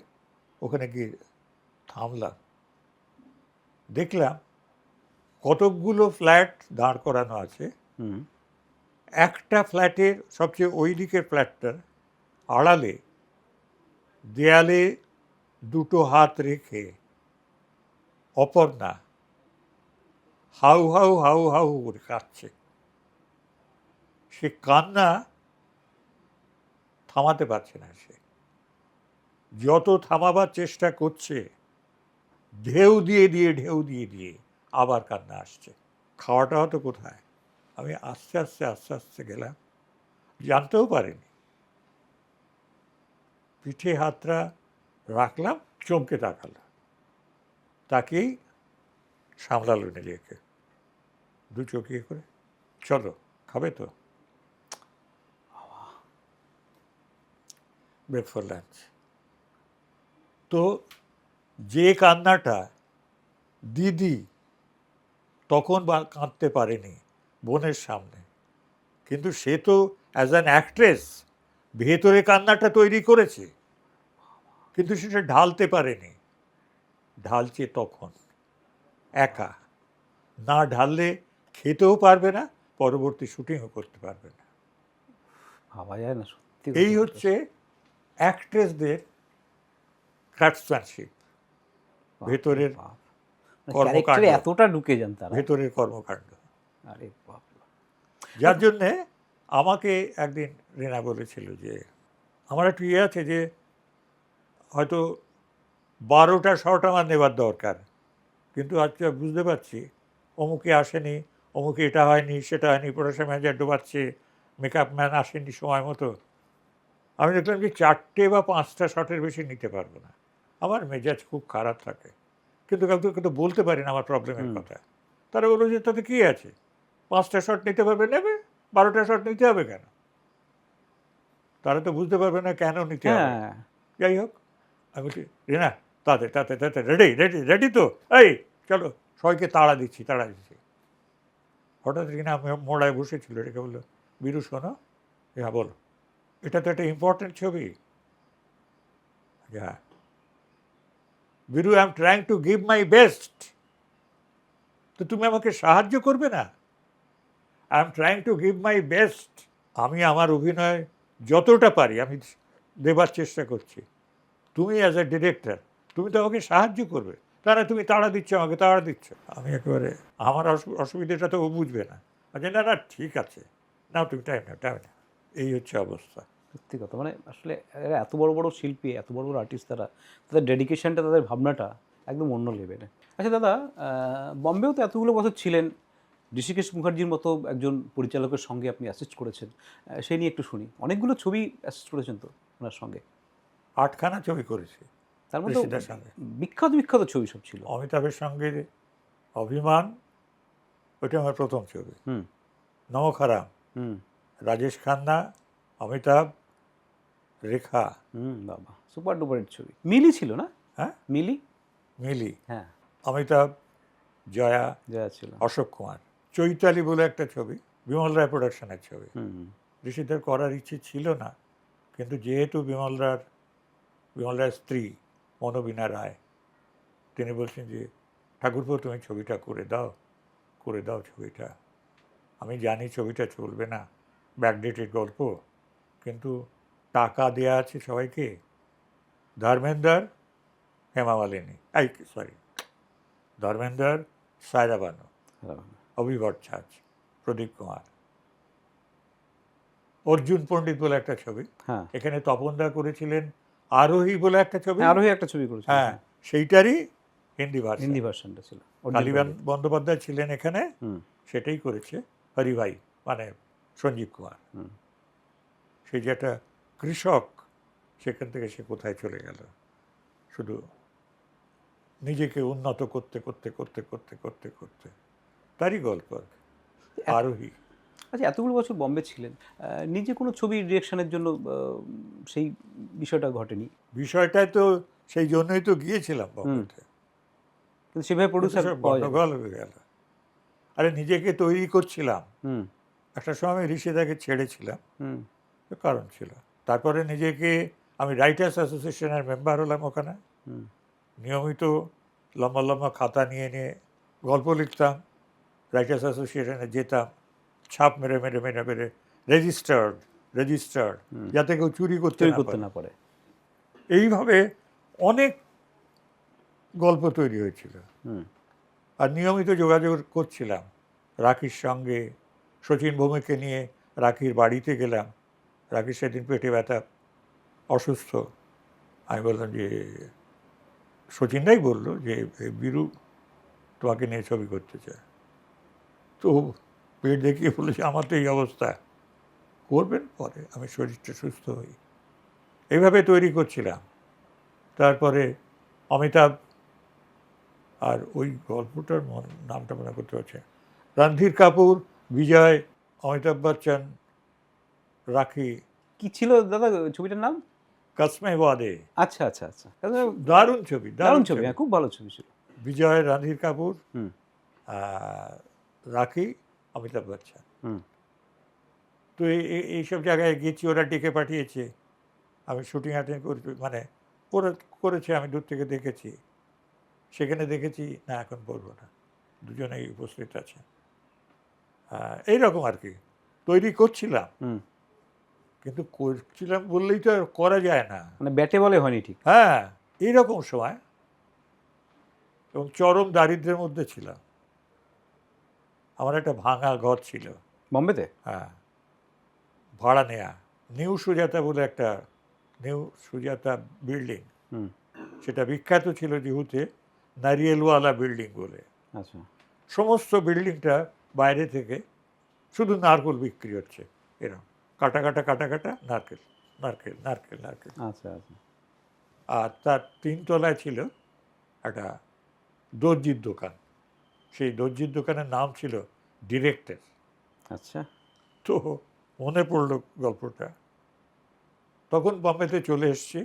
ওখানে গিয়ে থামলাম। দেখলাম কতকগুলো ফ্ল্যাট দাঁড় করানো আছে। একটা ফ্ল্যাটের সবচেয়ে ওই দিকের ফ্ল্যাটটার আড়ালে দেয়ালে দুটো হাত রেখে Aparna how how how how করে কাঁদছে। সে কান্না থামাতে পারছে না, সে যত থামাবার চেষ্টা করছে ঢেউ দিয়ে দিয়ে ঢেউ দিয়ে দিয়ে আবার কান্না আসছে। খাওয়াটা হতো কোথায়? আমি আস্তে আস্তে আস্তে আস্তে গেলাম, জানতেও পারিনি, পিঠে হাতটা রাখলাম, চমকে তাকালাম, তাকেই সামলালো নিজেকে, দু চোখে করে, চলো খাবে তো, ব্রেক ফর লাঞ্চ। তো যে কান্নাটা দিদি তখন কাঁদতে পারেনি বোনের সামনে, কিন্তু সে তো অ্যাজ অ্যান অ্যাক্ট্রেস ভেতরে কান্নাটা তৈরি করেছে, কিন্তু সেটা ঢালতে পারেনি। ঢালছে তখন একা, না ঢাললে খেতেও পারবে না, পরবর্তী শুটিংও করতে পারবে না। ভাবা যায় না সত্যি। এই হচ্ছে অ্যাক্ট্রেসদের ক্রাফটসম্যানশিপ, ভেতরের কর্মকাণ্ড, এতটা ঢুকে যান তারা, ভেতরের কর্মকাণ্ড। আরে বাপ। যার জন্যে আমাকে একদিন রেনা বলেছিল যে আমার একটু ইয়ে আছে যে হয়তো 12টা শট আমার নেবার দরকার, কিন্তু আজকে বুঝতে পারছি অমুকে আসেনি, অমুকে এটা হয়নি সেটা হয়নি, প্রোডাকশন ম্যানেজার ডোবাচ্ছে, মেকআপ ম্যান আসেনি সময় মতো। আমি দেখলাম যে 4টে বা 5টা শটের বেশি নিতে পারবো না, আমার মেজাজ খুব খারাপ থাকে। কিন্তু কাউকে তো বলতে পারি না আমার প্রবলেমের কথা। তারা বললো যে তাতে কী আছে, 5টা শট নিতে পারবে নেবে, 12টা শট নিতে হবে কেন? তারা তো বুঝতে পারবে না কেন নিতে হবে। যাই হোক, আমি বলছি রিনা তাতে তাতে তাতে রেডি রেডি রেডি তো, এই চলো, সবাইকে তাড়া দিচ্ছি। হঠাৎ রিনা মোড়ায় বসেছিল, রেখে বললো বীরু শোনো। হ্যাঁ বলো। এটা তো একটা ইম্পর্টেন্ট ছবি। হ্যাঁ Veeru, I am trying to give my best, তো তুমি আমাকে সাহায্য করবে না? I am trying to give my best, আমি আমার অভিনয় যতটা পারি আমি দেবার চেষ্টা করছি। তুমি অ্যাজ এ ডিরেক্টর তুমি তো আমাকে সাহায্য করবে, তারা তুমি তাড়া দিচ্ছ, আমাকে তাড়া দিচ্ছ। আমি একেবারে আমার অসুবিধাটা তো ও বুঝবে না। আচ্ছা না না ঠিক আছে, নাও তুমি টাইম না। এই হচ্ছে অবস্থা। সত্যি কথা, মানে আসলে এরা এত বড় বড় শিল্পী, এত বড় বড় আর্টিস্ট, তারা তাদের ডেডিকেশনটা, তাদের ভাবনাটা একদম অন্য লেভেলে। আচ্ছা দাদা, বম্বেও তো এতগুলো বছর ছিলেন, ঋষিকেশ মুখার্জির মতো একজন পরিচালকের সঙ্গে আপনি অ্যাসিস্ট করেছেন, সেই নিয়ে একটু শুনি। অনেকগুলো ছবি অ্যাসিস্ট করেছেন তো ওনার সঙ্গে? 8খানা ছবি করেছি তার মধ্যে ঋষিদার সঙ্গে। বিখ্যাত বিখ্যাত ছবি সব ছিল। অমিতাভের সঙ্গে অভিমান, ওইটা আমার প্রথম ছবি। নমখারাম, রাজেশ খান্না, অমিতাভ, রেখা। বাবা, সুপার ডুপার ছবি। মিলি ছিল না? হ্যাঁ মিলি, হ্যাঁ, অমিতাভ, জয়া ছিল, অশোক কুমার। চৈতালি বলে একটা ছবি, বিমল রায় প্রোডাকশনের ছবি। ঋষিদের করার ইচ্ছে ছিল না, কিন্তু যেহেতু বিমল রায়ের স্ত্রী মনোবীণা রায়, তিনি বলছেন যে ঠাকুরপো তুমি ছবিটা করে দাও ছবিটা। আমি জানি ছবিটা চলবে না, ব্যাকডেটেড গল্প, কিন্তু টাকা দেয়া আছে সবাইকে, ধর্মেন্দ্র, হেমা মালিনী, ধর্মেন্দ্র, সায়রা বানু, অভি ভট্টাচার্য, প্রদীপ কুমার। অর্জুন পণ্ডিত বলে একটা ছবি, এখানে তপনদা করেছিলেন আরোহী বলে একটা ছবি, হ্যাঁ, আরোহী একটা ছবি করেছিল। হ্যাঁ সেইটারই হিন্দি ভার্সন। হিন্দি ভার্সনটা ছিল কালীবান বন্দ্যোপাধ্যায় ছিলেন এখানে, হুম সেটাই করেছে হরিভাই, মানে সঞ্জীব কুমার। হুম। সেই যে একটা কৃষক, সেখান থেকে সে কোথায় চলে গেল, শুধু নিজেকে উন্নত করতে করতে করতে করতে করতে করতে, তারই গল্প আর কি। আরোহী। আচ্ছা, এতগুলো বছর বম্বে ছিলেন, নিজে কোনো ছবির ডিরেকশনের জন্য সেই বিষয়টা ঘটেনি? বিষয়টায় তো সেই জন্যই তো গিয়েছিলাম বম্বেতে, কিন্তু সেভাবে প্রডিউসার সব পাওয়া যাবে। গন্ডগোল হয়ে গেল। আরে নিজেকে তৈরি করছিলাম, হুম একটা সময় আমি ঋষিদাকে ছেড়েছিলাম, হুম তো কারণ ছিল। তারপরে নিজেকে, আমি রাইটার্স অ্যাসোসিয়েশনের মেম্বার হলাম ওখানে, হুম নিয়মিত লম্বা লম্বা খাতা নিয়ে নিয়ে গল্প লিখতাম, রাইটার্স অ্যাসোসিয়েশনে যেতাম, ছাপ মেরে মেরে মেরে মেরে রেজিস্টার্ড রেজিস্টার্ড, যাতে কেউ চুরি করতে চুরি না করতে পারে। না পারে। এইভাবে অনেক গল্প তৈরি হয়েছিল। হুম আর নিয়মিত যোগাযোগ করছিলাম রাখির সঙ্গে। শচীন ভৌমিককে নিয়ে রাখির বাড়িতে গেলাম, রাখির সেদিন পেটে ব্যথা, অসুস্থ। আমি বললাম যে, শচীনদাই বললো যে বীরু তোমাকে নিয়ে ছবি করতে চায়। তো পেট দেখিয়ে বলেছে আমার তো এই অবস্থা, করবেন পরে, আমি শরীরটা সুস্থ হই। এইভাবে তৈরি করছিলাম। তারপরে অমিতাভ, আর ওই গল্পটার নামটা মনে করতে পারছি, রণধীর কাপুর, বিজয়, অমিতাভ বচ্চন, রাখি, কি ছিল দাদা ছবিটার নাম? কসমে ওয়াদে। আচ্ছা আচ্ছা আচ্ছা, তাহলে দারুণ ছবি, দারুণ ছবি, হ্যাঁ খুব ভালো ছবি ছিল। বিজয়, রণধীর কাপুর, হুম রাখি, অমিতাভ বচ্চন। হুম তো এইসব জায়গায় গেছি, ওরা ডেকে পাঠিয়েছে, আমি শুটিং অ্যাটেন্ড করছি, মানে ওরা করেছে, আমি দূর থেকে দেখেছি। সেখানে দেখেছি না, এখন বলবো না, দুজনেই উপস্থিত আছে। এইরকম আর কি তৈরি করছিলাম, হুম। কিন্তু করছিলাম বললেই তো আর করা যায় না। মানে ব্যাটে বলে হয়নি ঠিক। হ্যাঁ, এইরকম সময়, এবং চরম দারিদ্র্যের মধ্যে ছিলাম। আমার একটা ভাঙা ঘর ছিল বম্বেতে? হ্যাঁ, ভাড়া নেয়া, নিউ সুজাতা বলে একটা, নিউ সুজাতা বিল্ডিং, হুম সেটা বিখ্যাত ছিল জুহুতে নারিয়েলওয়ালা বিল্ডিং বলে। আচ্ছা সমস্ত বিল্ডিংটা বাইরে থেকে শুধু নারকেল বিক্রি হচ্ছে, এরকম কাটা কাটা কাটা কাটা নারকেল নারকেল নারকেল নারকেল। আচ্ছা আচ্ছা আর তার 3 তলায় ছিল একটা দর্জির দোকান। সেই দর্জির দোকানের নাম ছিল ডিরেক্টর। আচ্ছা। তো মনে পড়লো গল্পটা, তখন বম্বেতে চলে এসছি,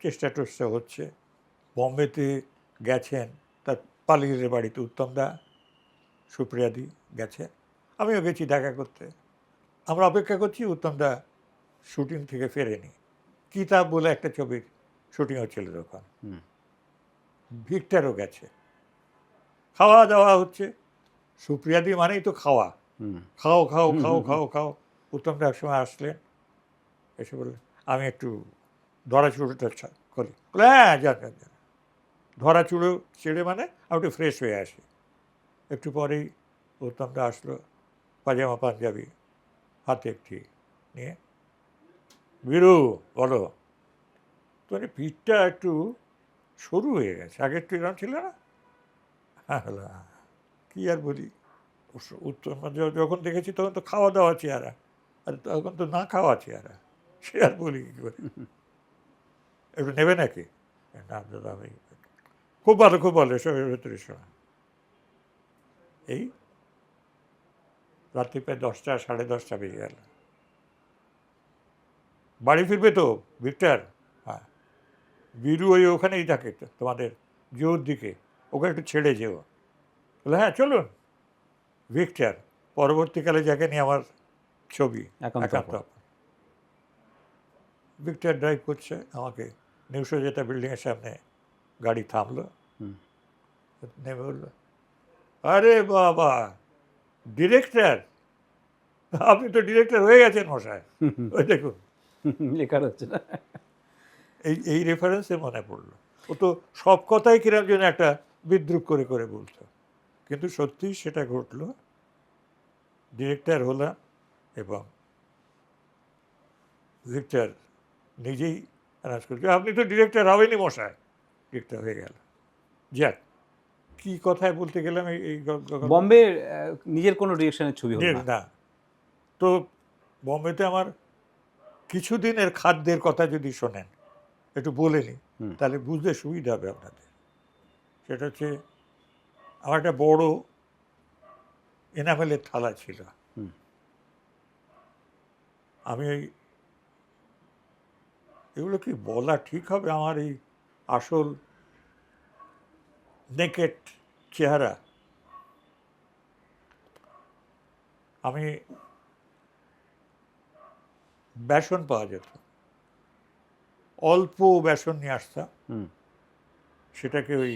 চেষ্টা টেষ্টা হচ্ছে। বম্বেতে গেছেন তার পালিয়ের বাড়িতে উত্তমদা, সুপ্রিয়াদি গেছে, আমিও গেছি দেখা করতে। আমরা অপেক্ষা করছি, উত্তমদা শুটিং থেকে ফেরেনি। কিতাব বলে একটা ছবির শুটিং হচ্ছিল তখন, হুম ভিক্টরও গেছে, খাওয়া দাওয়া হচ্ছে। সুপ্রিয়াদি মানেই তো খাওয়া, হুম খাও খাও খাও খাও খাও। উত্তমদা একসময় আসলেন, এসে বললেন আমি একটু ধরা চুড়োটা করি। হ্যাঁ যান যান যান। ধরা চুড়ো ছেড়ে মানে আমি একটু ফ্রেশ হয়ে আসি। একটু পরেই উত্তমদা আসলো, পাজামা পাঞ্জাবি, হাতে একটি নিয়ে, বীরু বলো, তো পিঠটা একটু সরু হয়ে গেছে, আগে একটু এরকম ছিল না। হ্যাঁ কী আর বলি, উত্তম যখন দেখেছি তখন তো খাওয়া দাওয়া চেহারা, আর তখন তো না খাওয়া চেহারা, সে আর বলি কী করে, একটু নেবে নাকি? না দাদা আমি, খুব ভালো খুব ভালো, এসবের ভেতরে শোনা। এই রাত্রি প্রায় 10টা 10:30 বেজে গেল। বাড়ি ফিরবে তো ভিক্টর? হ্যাঁ। বীরু ওই ওখানেই থাকে তো, তোমাদের জোর দিকে, ওকে একটু ছেড়ে যেও। বলে হ্যাঁ চলুন। ভিক্টর, পরবর্তীকালে যাকে নিয়ে আমার ছবি একান্ত একান্ত আপন। ভিক্টর ড্রাইভ করছে, আমাকে নিউ সুজাতা বিল্ডিংয়ের সামনে গাড়ি থামলো, হুম নেমে বললো আরে বাবা ডিরেক্টর, আপনি তো ডিরেক্টর হয়ে গেছেন মশাই, ওই দেখুন। লেখা হচ্ছে না। এই রেফারেন্সে মনে পড়লো, ও তো সব কথাই কিরম যেন একটা বিদ্রুপ করে করে বলতো, কিন্তু সত্যিই সেটা ঘটলো। ডিরেক্টর হলাম এবং ভিক্টর নিজেই অ্যানাউন্স করছে, আপনি তো ডিরেক্টর হবেনই মশাই। ডিরেক্টর হয়ে গেল। যাক, কি কথায় বলতে গেলাম এই বম্বে নিজের কোনো ডিরেকশনের ছবি হলো না। না। তো বম্বেতে আমার কিছুদিনের খাদ্যের কথা যদি শোনেন, একটু বলে নিই, তাহলে বুঝতে সুবিধা হবে আপনাদের। সেটা হচ্ছে, আমার একটা বড় এনামেলের থালা ছিল। আমি এগুলো কি বলা ঠিক হবে, আমার এই আসল নেকেট চেহারা। আমি বেসন পাওয়া যেত, অল্প বেসন নিয়ে আসতাম, সেটাকে ওই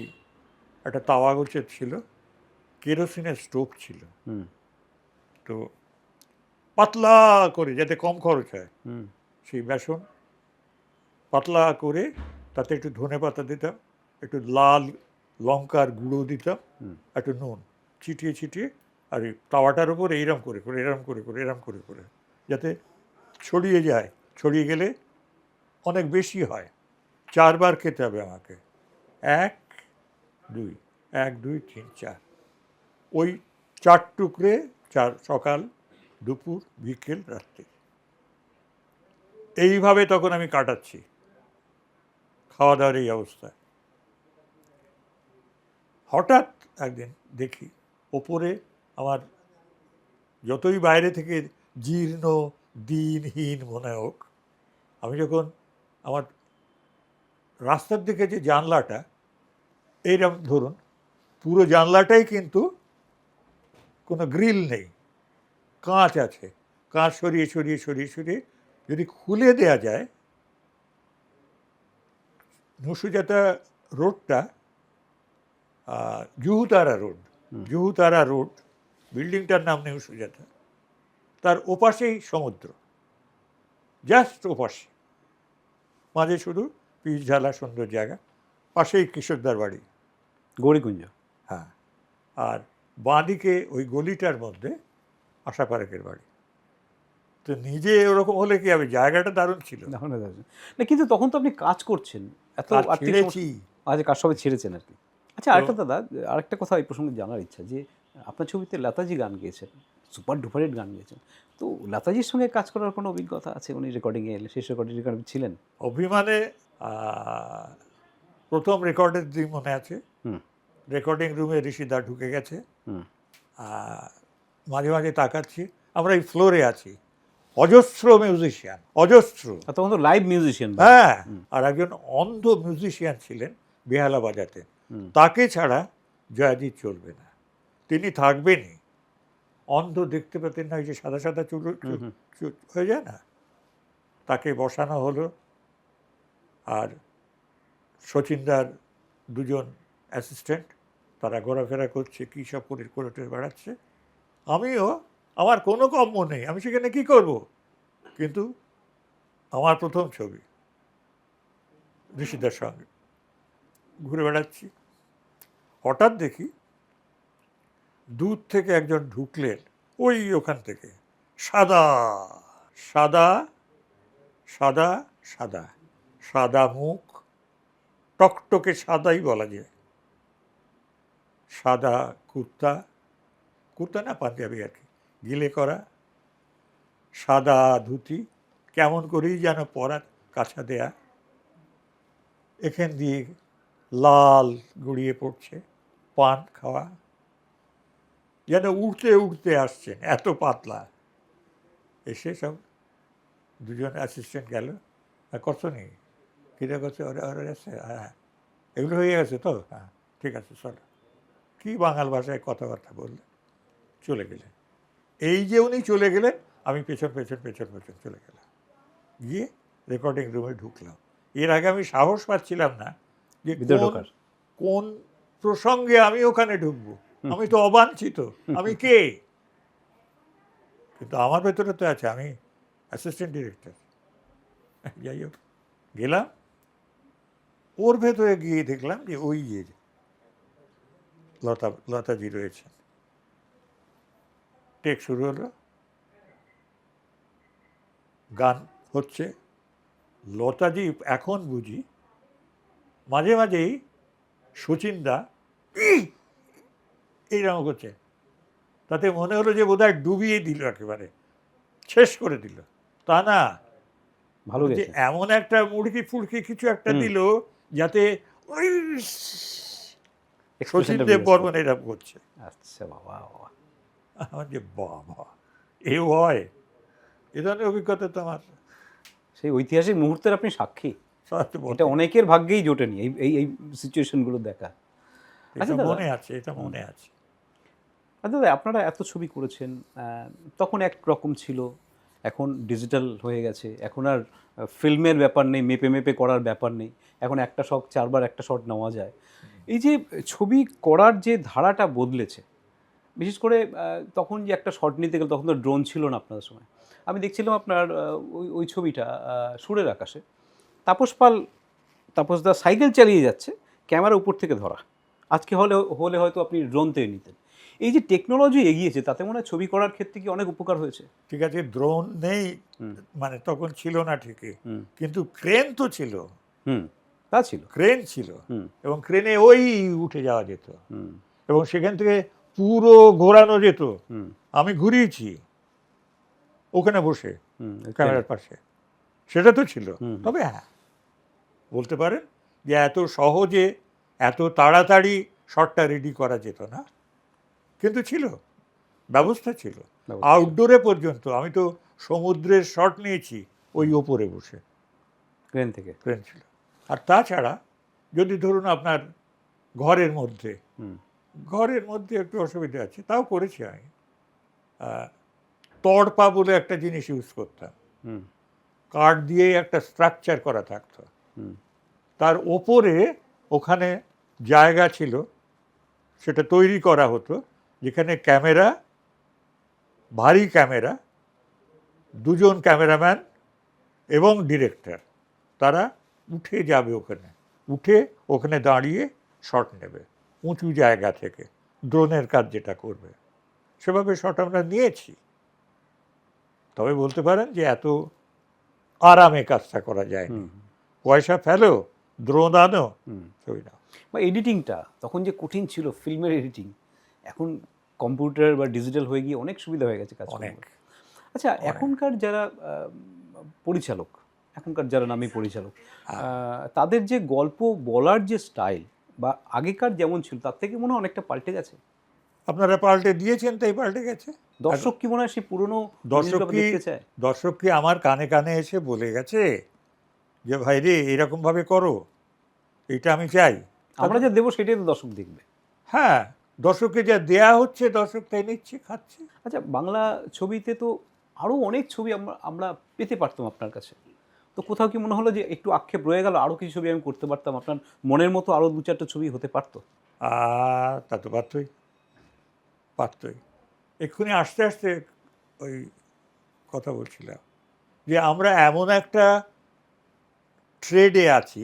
একটা তাওয়া গোছের ছিল, কেরোসিনের স্টোভ ছিল, তো পাতলা করে যাতে কম খরচ হয়, সেই বেসন পাতলা করে তাতে একটু ধনেপাতা দিতাম, একটু লাল লঙ্কার গুঁড়ো দিতাম, একটু নুন ছিটিয়ে ছিটিয়ে, আর এই তাওয়াটার উপর এইরম করে করে এরম করে করে এরম করে করে যাতে ছড়িয়ে যায়, ছড়িয়ে গেলে অনেক বেশি হয়। 4 বার খেতে হবে আমাকে, 1 2 1 2 3 4, ওই 4 টুকরে, 4 সকাল দুপুর বিকেল রাত্রি, এইভাবে তখন আমি কাটাচ্ছি খাওয়া দাওয়ার এই অবস্থা। হঠাৎ একদিন দেখি ওপরে আমার, যতই বাইরে থেকে জীর্ণ দিনহীন মনে হোক, আমি যখন আমার রাস্তার দিকে যে জানলাটা, এইরকম ধরুন পুরো জানলাটাই কিন্তু কোনো গ্রিল নেই, কাঁচ আছে, কাঁচ সরিয়ে সরিয়ে সরিয়ে সরিয়ে যদি খুলে দেয়া যায়, নুসুজাতা রোডটা, জুহুতারা রোড, বিল্ডিংটার নাম নেই সুজাতা, তার ওপাশেই সমুদ্র, জাস্ট ওপাশে, মাঝে শুধু পিচ ঢালা সুন্দর জায়গা, পাশেই কৃষকদার বাড়ি, গৌরীকুঞ্জ। হ্যাঁ, আর বাঁদিকে ওই গলিটার মধ্যে আশা পারেকের বাড়ি। তো নিজে ওরকম হলে কি হবে, জায়গাটা দারুণ ছিল। না, কিন্তু তখন তো আপনি কাজ করছেন, এত কাজ আর্থিক ছেড়েছি। আজ কাজ সবাই ছেড়েছেন আর কি। আচ্ছা, আরেকটা দাদা, আরেকটা কথা এই প্রসঙ্গে জানার ইচ্ছা, যে আপনার ছবিতে লতাজি গান গেয়েছেন, সুপার ডুপার গান গেয়েছেন, তো লতাজির সঙ্গে কাজ করার কোনো অভিজ্ঞতা আছে? উনি রেকর্ডিংয়ে এলে, শেষ রেকর্ডিং ছিলেন? অভিমানে প্রথম রেকর্ডের দিন মনে আছে, রেকর্ডিং রুমে ঋষিদা ঢুকে গেছে, মাঝে মাঝে তাকাচ্ছি, আমরা এই ফ্লোরে আছি, অজস্র মিউজিশিয়ান, অজস্র, তখন তো লাইভ মিউজিশিয়ান। হ্যাঁ, আর একজন অন্ধ মিউজিশিয়ান ছিলেন বেহালা বাজাতে, তাকে ছাড়া জয়াজিৎ চলবে না, তিনি থাকবেনই। অন্ধ দেখতে পেতেন না, ওই যে সাদা সাদা চুল হয়ে যায় না, তাকে বসানো হলো, আর শচীনদার দুজন অ্যাসিস্ট্যান্ট, তারা ঘোরাফেরা করছে, কী সব করে করে বেড়াচ্ছে, আমিও, আমার কোনো কম্য নেই, আমি সেখানে কি করব, কিন্তু আমার প্রথম ছবি ঋষিদার সঙ্গে ঘুরে বেড়াচ্ছি, হঠাৎ দেখি দূর থেকে একজন ঢুকলেন, ওই ওখান থেকে, সাদা সাদা সাদা সাদা সাদা মুখ, টকটকে সাদাই বলা যায়, সাদা কুর্তা, কুর্তা না পাঞ্জাবি আর কি, গিলে করা, সাদা ধুতি, কেমন করেই যেন পরার কাছা দেয়া, এখান দিয়ে লাল গড়িয়ে পড়ছে, পান খাওয়া, যেন উঠতে উঠতে আসছেন, এত পাতলা। এসে সব দুজন অ্যাসিস্ট্যান্ট গেল, কত নেই কিরা করছে, ওরা আছে, হ্যাঁ এগুলো হয়ে গেছে তো, হ্যাঁ ঠিক আছে চলো, কী বাঙাল ভাষায় কথাবার্তা বললেন, চলে গেলেন। এই যে উনি চলে গেলেন, আমি পেছন পেছন পেছন পেছন চলে গেলাম, গিয়ে রেকর্ডিং রুমে ঢুকলাম। এর আগে আমি সাহস পাচ্ছিলাম না যে কোন প্রসঙ্গে আমি ওখানে ঢুকবো, আমি তো অবাঞ্ছিত, আমি কে, কিন্তু আমার ভেতরে তো আছে আমি অ্যাসিস্ট্যান্ট ডিরেক্টর। যাই হোক, গেলাম, ওর ভেতরে গিয়ে দেখলাম যে ওই যে লতাজি রয়েছেন। টেক শুরু হলো, গান হচ্ছে, লতাজি এখন বুঝি মাঝে মাঝেই শচীনদা এইরকম করছে, তাতে মনে হলো যে বোধহয় ডুবিয়ে দিল, একেবারে শেষ করে দিল। তা না, ভালো যে গেছে। এমন একটা মুড়কি ফুড়কি কিছু একটা দিল যাতে ওই শচীন এক্সপ্রেশনটা দেব বেরিয়ে বর্মন এরকম করছে। আচ্ছা বাবা বাবা। আমার যে বাবা, এও হয়, এ ধরনের অভিজ্ঞতা তো আমার সেই ঐতিহাসিক মুহূর্তের আপনি সাক্ষী। সাথে এটা বটে। অনেকের ভাগ্যেই জোটেনি এই এই এই সিচুয়েশনগুলো দেখা। এটা আচ্ছা দাদা, মনে আছে, এটা মনে আছে। দাদা আপনারা এত ছবি করেছেন, তখন এক রকম ছিল, এখন ডিজিটাল হয়ে গেছে, এখন আর ফিল্মের ব্যাপার নেই, মেপে মেপে করার ব্যাপার নেই, এখন একটা শট চারবার একটা শট নেওয়া যায়। এই যে ছবি করার যে ধারাটা বদলেছে, বিশেষ করে তখন যে একটা শট নিতে গেলে তখন তো ড্রোন ছিল না আপনাদের সময়। আমি দেখছিলাম আপনার ওই ওই ছবিটা সুরের আকাশে, তাপসদা সাইকেল চালিয়ে যাচ্ছে, ক্যামেরা উপর থেকে ধরা। আজকে হলে হলে হয়তো আপনি ড্রোন থেকে নিতেন। এই যে টেকনোলজি এগিয়েছে, তাতে মনে হয় ছবি করার ক্ষেত্রে কি অনেক উপকার হয়েছে? ঠিক আছে, ড্রোন নেই, মানে তখন ছিল না ঠিকই, হুম কিন্তু ক্রেন তো ছিল। হুম তা ছিল। ক্রেন ছিল, হুম এবং ক্রেনে ওই উঠে যাওয়া যেত, হুম এবং সেখান থেকে পুরো ঘোরানো যেত। হুম আমি ঘুরিয়েছি ওখানে বসে হুম ক্যামেরার পাশে, সেটা তো ছিল। হুম। তবে হ্যাঁ, বলতে পারেন যে এত সহজে এত তাড়াতাড়ি শটটা রেডি করা যেত না, কিন্তু ছিল, ব্যবস্থা ছিল। ব্যবস্থা ছিল। আউটডোরে পর্যন্ত আমি তো সমুদ্রের শট নিয়েছি ওই ওপরে বসে, ক্রেন থেকে। ট্রেন ছিল। আর তাছাড়া যদি ধরুন আপনার ঘরের মধ্যে, হুম ঘরের মধ্যে একটু অসুবিধা আছে, তাও করেছি আমি। তড়পা বলে একটা জিনিস ইউজ করতাম, হুম কাঠ দিয়ে একটা স্ট্রাকচার করা থাকতো, হুম তার ওপরে ওখানে জায়গা ছিল, সেটা তৈরি করা হতো, যেখানে ক্যামেরা, ভারী ক্যামেরা, দুজন ক্যামেরাম্যান এবং ডিরেক্টর, তারা উঠে যাবে ওখানে, উঠে ওখানে দাঁড়িয়ে শট নেবে উঁচু জায়গা থেকে, ড্রোনের কাজ যেটা করবে, সেভাবে শট আমরা নিয়েছি। তবে বলতে পারেন যে এত আরামে কাজটা করা যায়নি। পয়সা ফেলো, ড্রোন আনো, ছবি নাও। বা এডিটিংটা তখন যে কঠিন ছিল, ফিল্মের এডিটিং, এখন কম্পিউটার বা ডিজিটাল হয়ে গিয়ে অনেক সুবিধা হয়ে গেছে কাজ অনেক। আচ্ছা, এখনকার যারা পরিচালক, এখনকার যারা নামী পরিচালক, তাদের যে গল্প বলার যে স্টাইল বা আগেকার যেমন ছিল তার থেকে মনে হয় অনেকটা পাল্টে গেছে। আপনারা পাল্টে দিয়েছেন, তাই পাল্টে গেছে। দর্শক কি মনে হয় সেই পুরনো দর্শক জিনিসগুলো কি দেখতে চায়? দর্শক কি আমার কানে কানে এসে বলে গেছে যে ভাই রে এরকমভাবে করো, এটা আমি চাই? আমরা যা দেবো সেটাই তো দর্শক দেখবে। হ্যাঁ, দর্শককে যা দেয়া হচ্ছে দর্শক তাই নিচ্ছে, খাচ্ছে। আচ্ছা, বাংলা ছবিতে তো আরও অনেক ছবি আমরা আমরা পেতে পারতাম আপনার কাছে। তো কোথাও কি মনে হলো যে একটু আক্ষেপ রয়ে গেল, আরও কিছু ছবি আমি করতে পারতাম, আপনার মনের মতো আরও দু চারটে ছবি হতে পারতো? তা তো পারতই, পারতই। এক্ষুনি আস্তে আস্তে ওই কথা বলছিলাম যে আমরা এমন একটা ট্রেডে আছি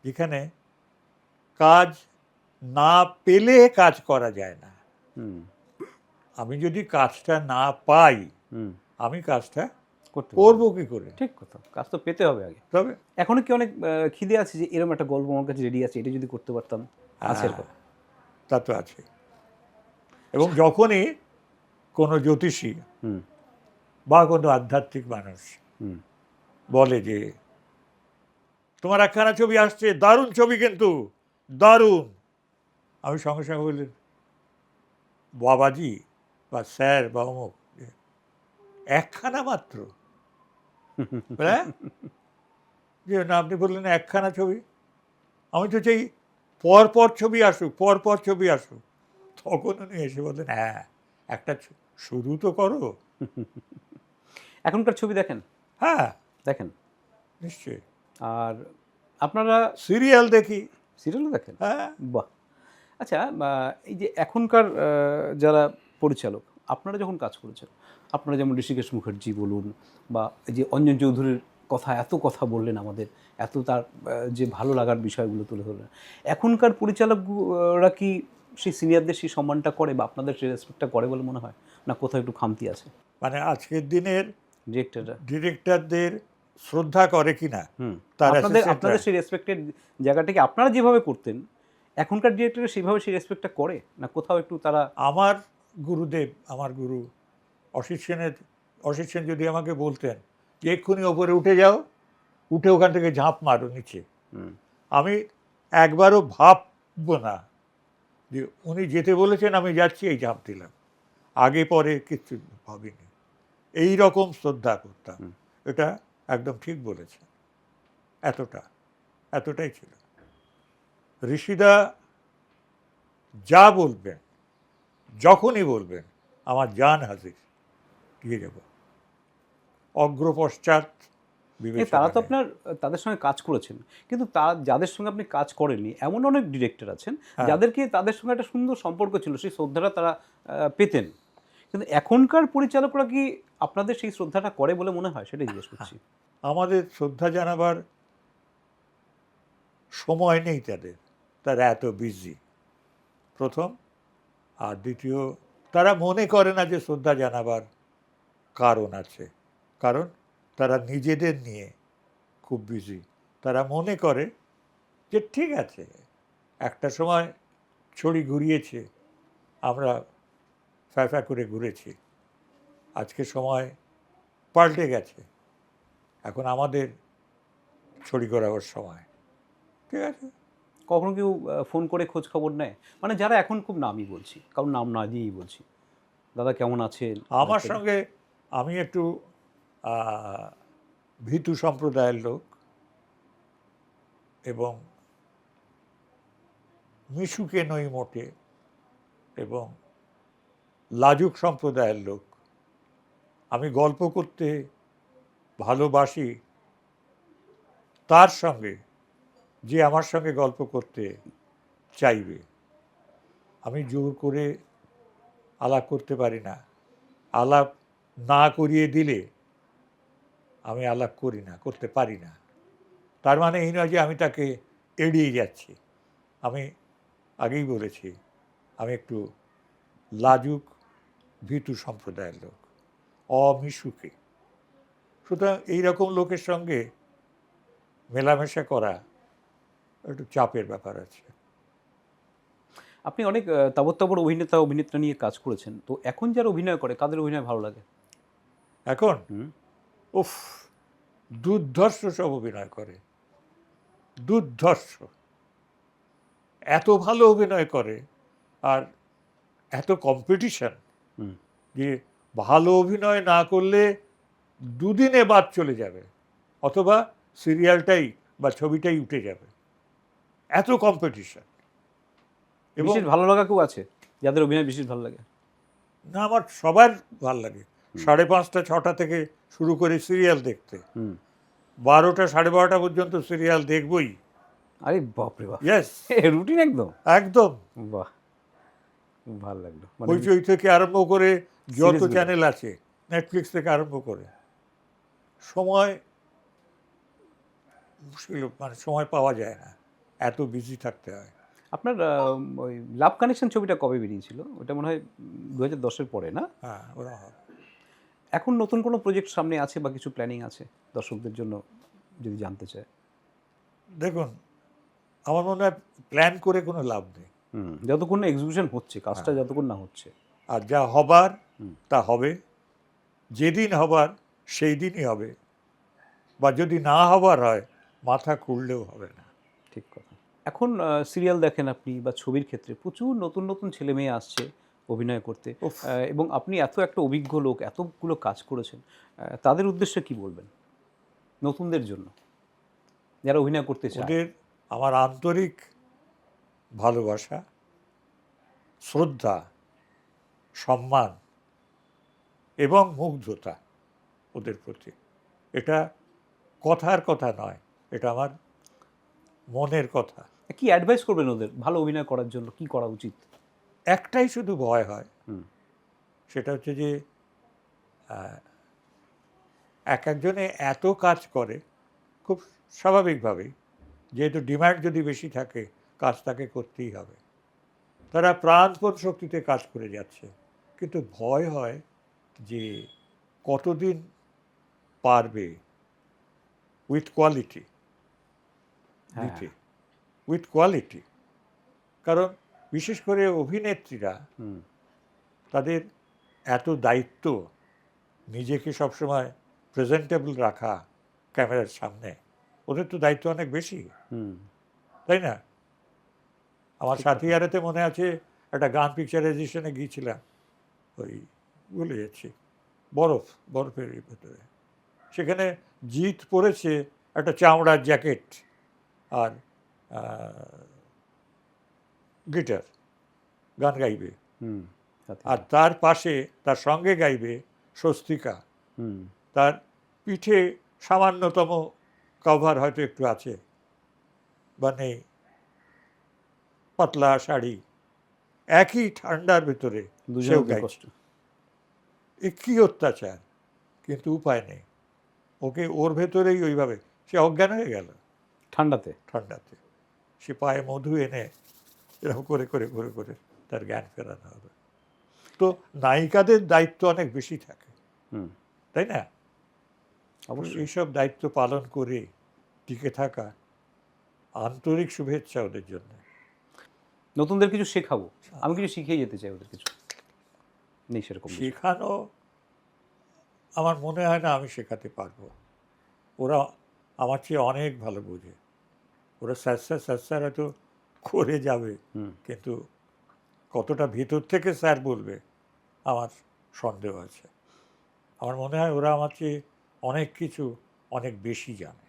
যেখানে কাজ না পেলে কাজ করা যায় না। হুম আমি যদি কাজটা না পাই, হুম আমি কাজটা করতে করবো কি করে? ঠিক কথা, কাজ তো পেতে হবে আগে। তবে এখনো কি অনেক খিদে আছে যে এরকম একটা গল্প আমার কাছে রেডি আছে, এটা যদি করতে পারতাম? আছে এরকম? তা তো আছে। এবং যখনই কোনো জ্যোতিষী হুম বা কোনো আধ্যাত্মিক মানুষ হুম বলে যে তোমার একখানা ছবি আসছে, দারুণ ছবি, কিন্তু দারুণ, আমি সঙ্গে সঙ্গে বলি বাবাজি বা স্যার বা অমুক, একখানা মাত্র, হ্যাঁ, যে না আপনি বললেন একখানা ছবি, আমি তো চাই পরপর ছবি আসুক, পরপর ছবি আসুক। তখন উনি এসে বললেন হ্যাঁ, একটা শুরু তো করো। এখনকার ছবি দেখেন? হ্যাঁ, দেখেন। নিশ্চয়ই। আর আপনারা সিরিয়াল দেখি। সিরিয়ালও দেখেন? হ্যাঁ, বাহ! আচ্ছা, এই যে এখনকার যারা পরিচালক, আপনারা যখন কাজ করেছেন, আপনারা যেমন ঋষিকেশ মুখার্জি বলুন, বা এই যে অঞ্জন চৌধুরীর কথা, এত কথা বললেন আমাদের, এত তার যে ভালো লাগার বিষয়গুলো তুলে ধরলেন, এখনকার পরিচালকরা কি সেই সিনিয়রদের সেই সম্মানটা করে বা আপনাদের সেই রেসপেক্টটা করে বলে মনে হয়? না কোথাও একটু খামতি আছে মানে আজকের দিনের ডিরেক্টররা? ডিরেক্টরদের শ্রদ্ধা করে কিনা হুম তার আপনাদের assistant আপনাদের রা- সেই রেসপেক্টের জায়গাটাকে আপনারা যেভাবে করতেন এখনকার ডিরেক্টর সেইভাবে সেই রেসপেক্টটা করে না কোথাও একটু তারা আমার গুরুদেব, আমার গুরু অসিত সেন যদি আমাকে বলতেন যে এক্ষুনি ওপরে উঠে যাও, উঠে ওখান থেকে ঝাঁপ মারো নিচে, হুম, আমি একবারও ভাববো না যে উনি যেতে বলেছেন আমি যাচ্ছি, এই ঝাঁপ দিলাম, আগে পরে কিছু ভাবিনি, এই রকম শ্রদ্ধা করতাম। এটা একদম ঠিক বলেছেন, এতটাই ছিল। ঋষিদা যা বলবেন, যখনই বলবেন, আমার জান হাজির, দিয়ে যাব, অগ্রপশ্চাৎ তারা তো বিবেচনা নেই। আপনার তাদের সঙ্গে কাজ করেছেন কিন্তু যাদের সঙ্গে আপনি কাজ করেননি এমন অনেক ডিরেক্টর আছেন হ্যাঁ। যাদেরকে তাদের সঙ্গে একটা সুন্দর সম্পর্ক ছিল সেই শ্রদ্ধাটা তারা পেতেন কিন্তু এখনকার পরিচালকরা কি আপনাদের সেই শ্রদ্ধাটা করে বলে মনে হয় সেটাই জিজ্ঞেস করছি আমাদের শ্রদ্ধা জানাবার সময় নেই তাদের, তারা এত বিজি, প্রথম। আর দ্বিতীয়, তারা মনে করে না যে শ্রদ্ধা জানাবার কারণ আছে, কারণ তারা নিজেদের নিয়ে খুব বিজি। তারা মনে করে যে ঠিক আছে, একটা সময় ছড়ি ঘুরিয়েছে, আমরা ফ্যাফ্যা করে ঘুরেছি, আজকে সময় পাল্টে গেছে, এখন আমাদের ছড়ি ঘোরাবার সময়, ঠিক আছে। কখনো কেউ ফোন করে খোঁজ খবর নেয় মানে যারা এখন খুব নামই বলছি কারণ নাম না দিয়েই বলছি দাদা কেমন আছেন আমার সঙ্গে, আমি একটু ভীতু সম্প্রদায়ের লোক এবং মিশুকে নই মোটে এবং লাজুক সম্প্রদায়ের লোক। আমি গল্প করতে ভালোবাসি তার সঙ্গে যে আমার সঙ্গে গল্প করতে চাইবে। আমি জোর করে আলাপ করতে পারি না, আলাপ না করিয়ে দিলে আমি আলাপ করি না, করতে পারি না। তার মানে এই নয় যে আমি তাকে এড়িয়ে যাচ্ছি। আমি আগেই বলেছি আমি একটু লাজুক ভীতু সম্প্রদায়ের লোক, অমিশুকে। সুতরাং এইরকম লোকের সঙ্গে মেলামেশা করা একটু চাপের ব্যাপার আছে। আপনি অনেক তাবড় তাবড় অভিনেতা অভিনেত্রী নিয়ে কাজ করেছেন তো এখন যারা অভিনয় করে কাদের অভিনয় ভালো লাগে এখন হুম উফ, দুর্ধর্ষ সব অভিনয় করে, দুর্ধর্ষ, এত ভালো অভিনয় করে, আর এত কম্পিটিশন হুম যে ভালো অভিনয় না করলে দুদিনে বাদ চলে যাবে, অথবা সিরিয়ালটাই বা ছবিটাই উঠে যাবে, এত কম্পিটিশন। এবং বিশেষ ভালো লাগা কেউ আছে যাদের অভিনয় বিশেষ ভালো লাগে না, আমার সবার ভাল লাগে। 5:30 6টা থেকে শুরু করে সিরিয়াল দেখতে, হুম 12টা 12:30 পর্যন্ত সিরিয়াল দেখবই। আরে বাপরে বাপ ইয়েস, রুটিন একদম একদম। বাহ খুব ভালো লাগলো মানে হইচই থেকে আরম্ভ করে যত সিরিজগুলো। চ্যানেল আছে, নেটফ্লিক্স থেকে আরম্ভ করে, সময় মুশকিল, মানে সময় পাওয়া যায় না, এত বিজি থাকতে হয়। আপনার ওই লাভ কানেকশন ছবিটা কবে বেরিয়েছিল ওটা মনে হয় 2010-এর পরে না হ্যাঁ, ওরা হয়। এখন নতুন কোনো প্রজেক্ট সামনে আছে বা কিছু প্ল্যানিং আছে দর্শকদের জন্য যদি জানতে চায় দেখুন, আমার মনে হয় প্ল্যান করে কোনো লাভ নেই। যতক্ষণ না এক্সিকিউশন হচ্ছে কাজটা যতক্ষণ না হচ্ছে আর যা হবার তা হবে, যেদিন হবার সেই দিনই হবে, বা যদি না হবার হয় মাথা খুললেও হবে না। ঠিক কথা এখন সিরিয়াল দেখেন আপনি বা ছবির ক্ষেত্রে প্রচুর নতুন নতুন ছেলে মেয়ে আসছে অভিনয় করতে উফ। এবং আপনি এত একটা অভিজ্ঞ লোক এতগুলো কাজ করেছেন তাদের উদ্দেশ্যে কি বলবেন নতুনদের জন্য যারা অভিনয় করতে চায় ওদের আমার আন্তরিক ভালোবাসা, শ্রদ্ধা, সম্মান এবং মুগ্ধতা ওদের প্রতি। এটা কথার কথা নয়, এটা আমার মনের কথা। কি অ্যাডভাইস করবেন ওদের ভালো অভিনয় করার জন্য কি করা উচিত একটাই শুধু ভয় হয়, হুম। সেটা হচ্ছে যে এক একজনে এত কাজ করে খুব স্বাভাবিকভাবেই, যেহেতু ডিমান্ড যদি বেশি থাকে কাজ তাকে করতেই হবে, তারা প্রাণপণ শক্তিতে কাজ করে যাচ্ছে, কিন্তু ভয় হয় যে কতদিন পারবে, উইথ কোয়ালিটি দিতে, উইথ কোয়ালিটি। কারণ বিশেষ করে অভিনেত্রীরা তাদের এত দায়িত্ব, নিজেকে সবসময় প্রেজেন্টেবল রাখা ক্যামেরার সামনে, ওদের তো দায়িত্ব অনেক বেশি, তাই না? আমার সাথী আরেতে মনে আছে একটা গান পিকচারাইজেশনে গিয়েছিলাম, ওই ভুলে যাচ্ছি, বরফের ভেতরে। সেখানে জিৎ পরেছে একটা চামড়ার জ্যাকেট আর গিটার, গান গাইবে, আর তার পাশে তার সঙ্গে গাইবে স্বস্তিকা। তার পিঠে সামান্যতম কভার হয়তো একটু আছে বা নেই, পাতলা শাড়ি, একই ঠান্ডার ভেতরে সেও গাইছে। এ কি অত্যাচার! কিন্তু উপায় নেই, ওকে ওর ভেতরেই ওইভাবে সে অজ্ঞান হয়ে গেল ঠান্ডাতে। সে পায়ে মধু এনে এরকম করে করে করে করে তার জ্ঞান ফেরানো হবে। তো নায়িকাদের দায়িত্ব অনেক বেশি থাকে, তাই না? অবশ্যই এইসব দায়িত্ব পালন করে টিকে থাকা, আন্তরিক শুভেচ্ছা ওদের জন্য। নতুনদের কিছু শেখাবো, আমি কিছু শিখিয়ে যেতে চাই ওদের, কিছু নেই সেরকম শেখানো আমার মনে হয় না আমি শেখাতে পারবো। ওরা আমার চেয়ে অনেক ভালো বোঝে। ওরা স্যার হয়তো করে যাবে, কিন্তু কতটা ভেতর থেকে স্যার বলবে আমার সন্দেহ আছে। আমার মনে হয় ওরা আমার চেয়ে অনেক কিছু অনেক বেশি জানে।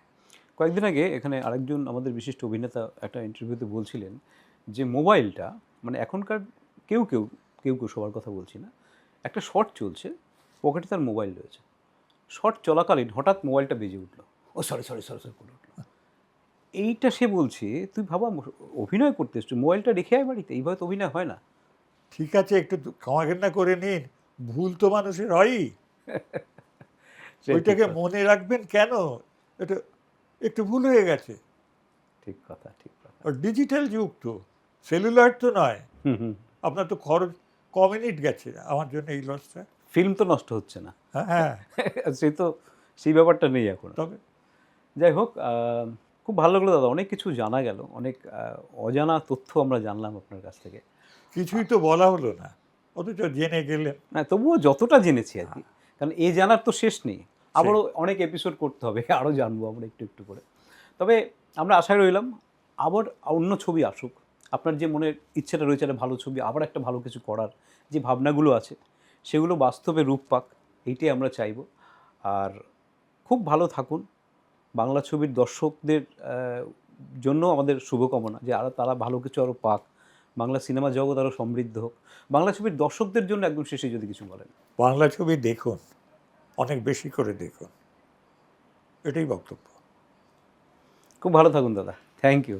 কয়েকদিন আগে এখানে আরেকজন আমাদের বিশিষ্ট অভিনেতা একটা ইন্টারভিউতে বলছিলেন যে মোবাইলটা, মানে এখনকার কেউ কেউ সবার কথা বলছি না, একটা শট চলছে, পকেটে তার মোবাইল রয়েছে, শট চলাকালীন হঠাৎ মোবাইলটা বেজে উঠলো, ও সরি করে উঠলো। এইটা সে বলছে, তুই ভাবা অভিনয় করতে এসছো, মোবাইলটা রেখে আয় বাড়িতে, এইভাবে তো অভিনয় হয় না। ঠিক আছে, একটু ক্ষমাঘেন্না করে নিন, ভুল তো মানুষের হয়ই। ওইটাকে মনে রাখবেন কেন? এটা একটু ভুল হয়ে গেছে। ঠিক কথা। ডিজিটাল যুগ তো, সেলুলার তো নয়। আপনার তো খরচ মিনিট গেছে আমার জন্য এই লসটা। ফিল্ম তো নষ্ট হচ্ছে না। হ্যাঁ সেই ব্যাপারটা নেই এখন। তবে যাই হোক, খুব ভালো লাগলো দাদা, অনেক কিছু জানা গেল, অনেক অজানা তথ্য আমরা জানলাম আপনার কাছ থেকে। কিছুই তো বলা হলো না, অথচ জেনে গেলেন। না, তবুও যতটা জেনেছি আর কি, কারণ এই জানার তো শেষ নেই, আবারও অনেক এপিসোড করতে হবে, আরও জানবো আমরা একটু একটু করে। তবে আমরা আশায় রইলাম আবার অন্য ছবি আসুক, আপনার যে মনের ইচ্ছেটা রয়েছে একটা ভালো ছবি, আবার একটা ভালো কিছু করার যে ভাবনাগুলো আছে সেগুলো বাস্তবে রূপ পাক, এইটাই আমরা চাইব। আর খুব ভালো থাকুন, বাংলা ছবির দর্শকদের জন্য আমাদের শুভকামনা যে আরও তারা ভালো কিছু আরও পাক, বাংলা সিনেমা জগৎ আরও সমৃদ্ধ হোক। বাংলা ছবির দর্শকদের জন্য একদম শেষে যদি কিছু বলেন। বাংলা ছবি দেখুন, অনেক বেশি করে দেখুন, এটাই বক্তব্য। খুব ভালো থাকুন দাদা, থ্যাংক ইউ।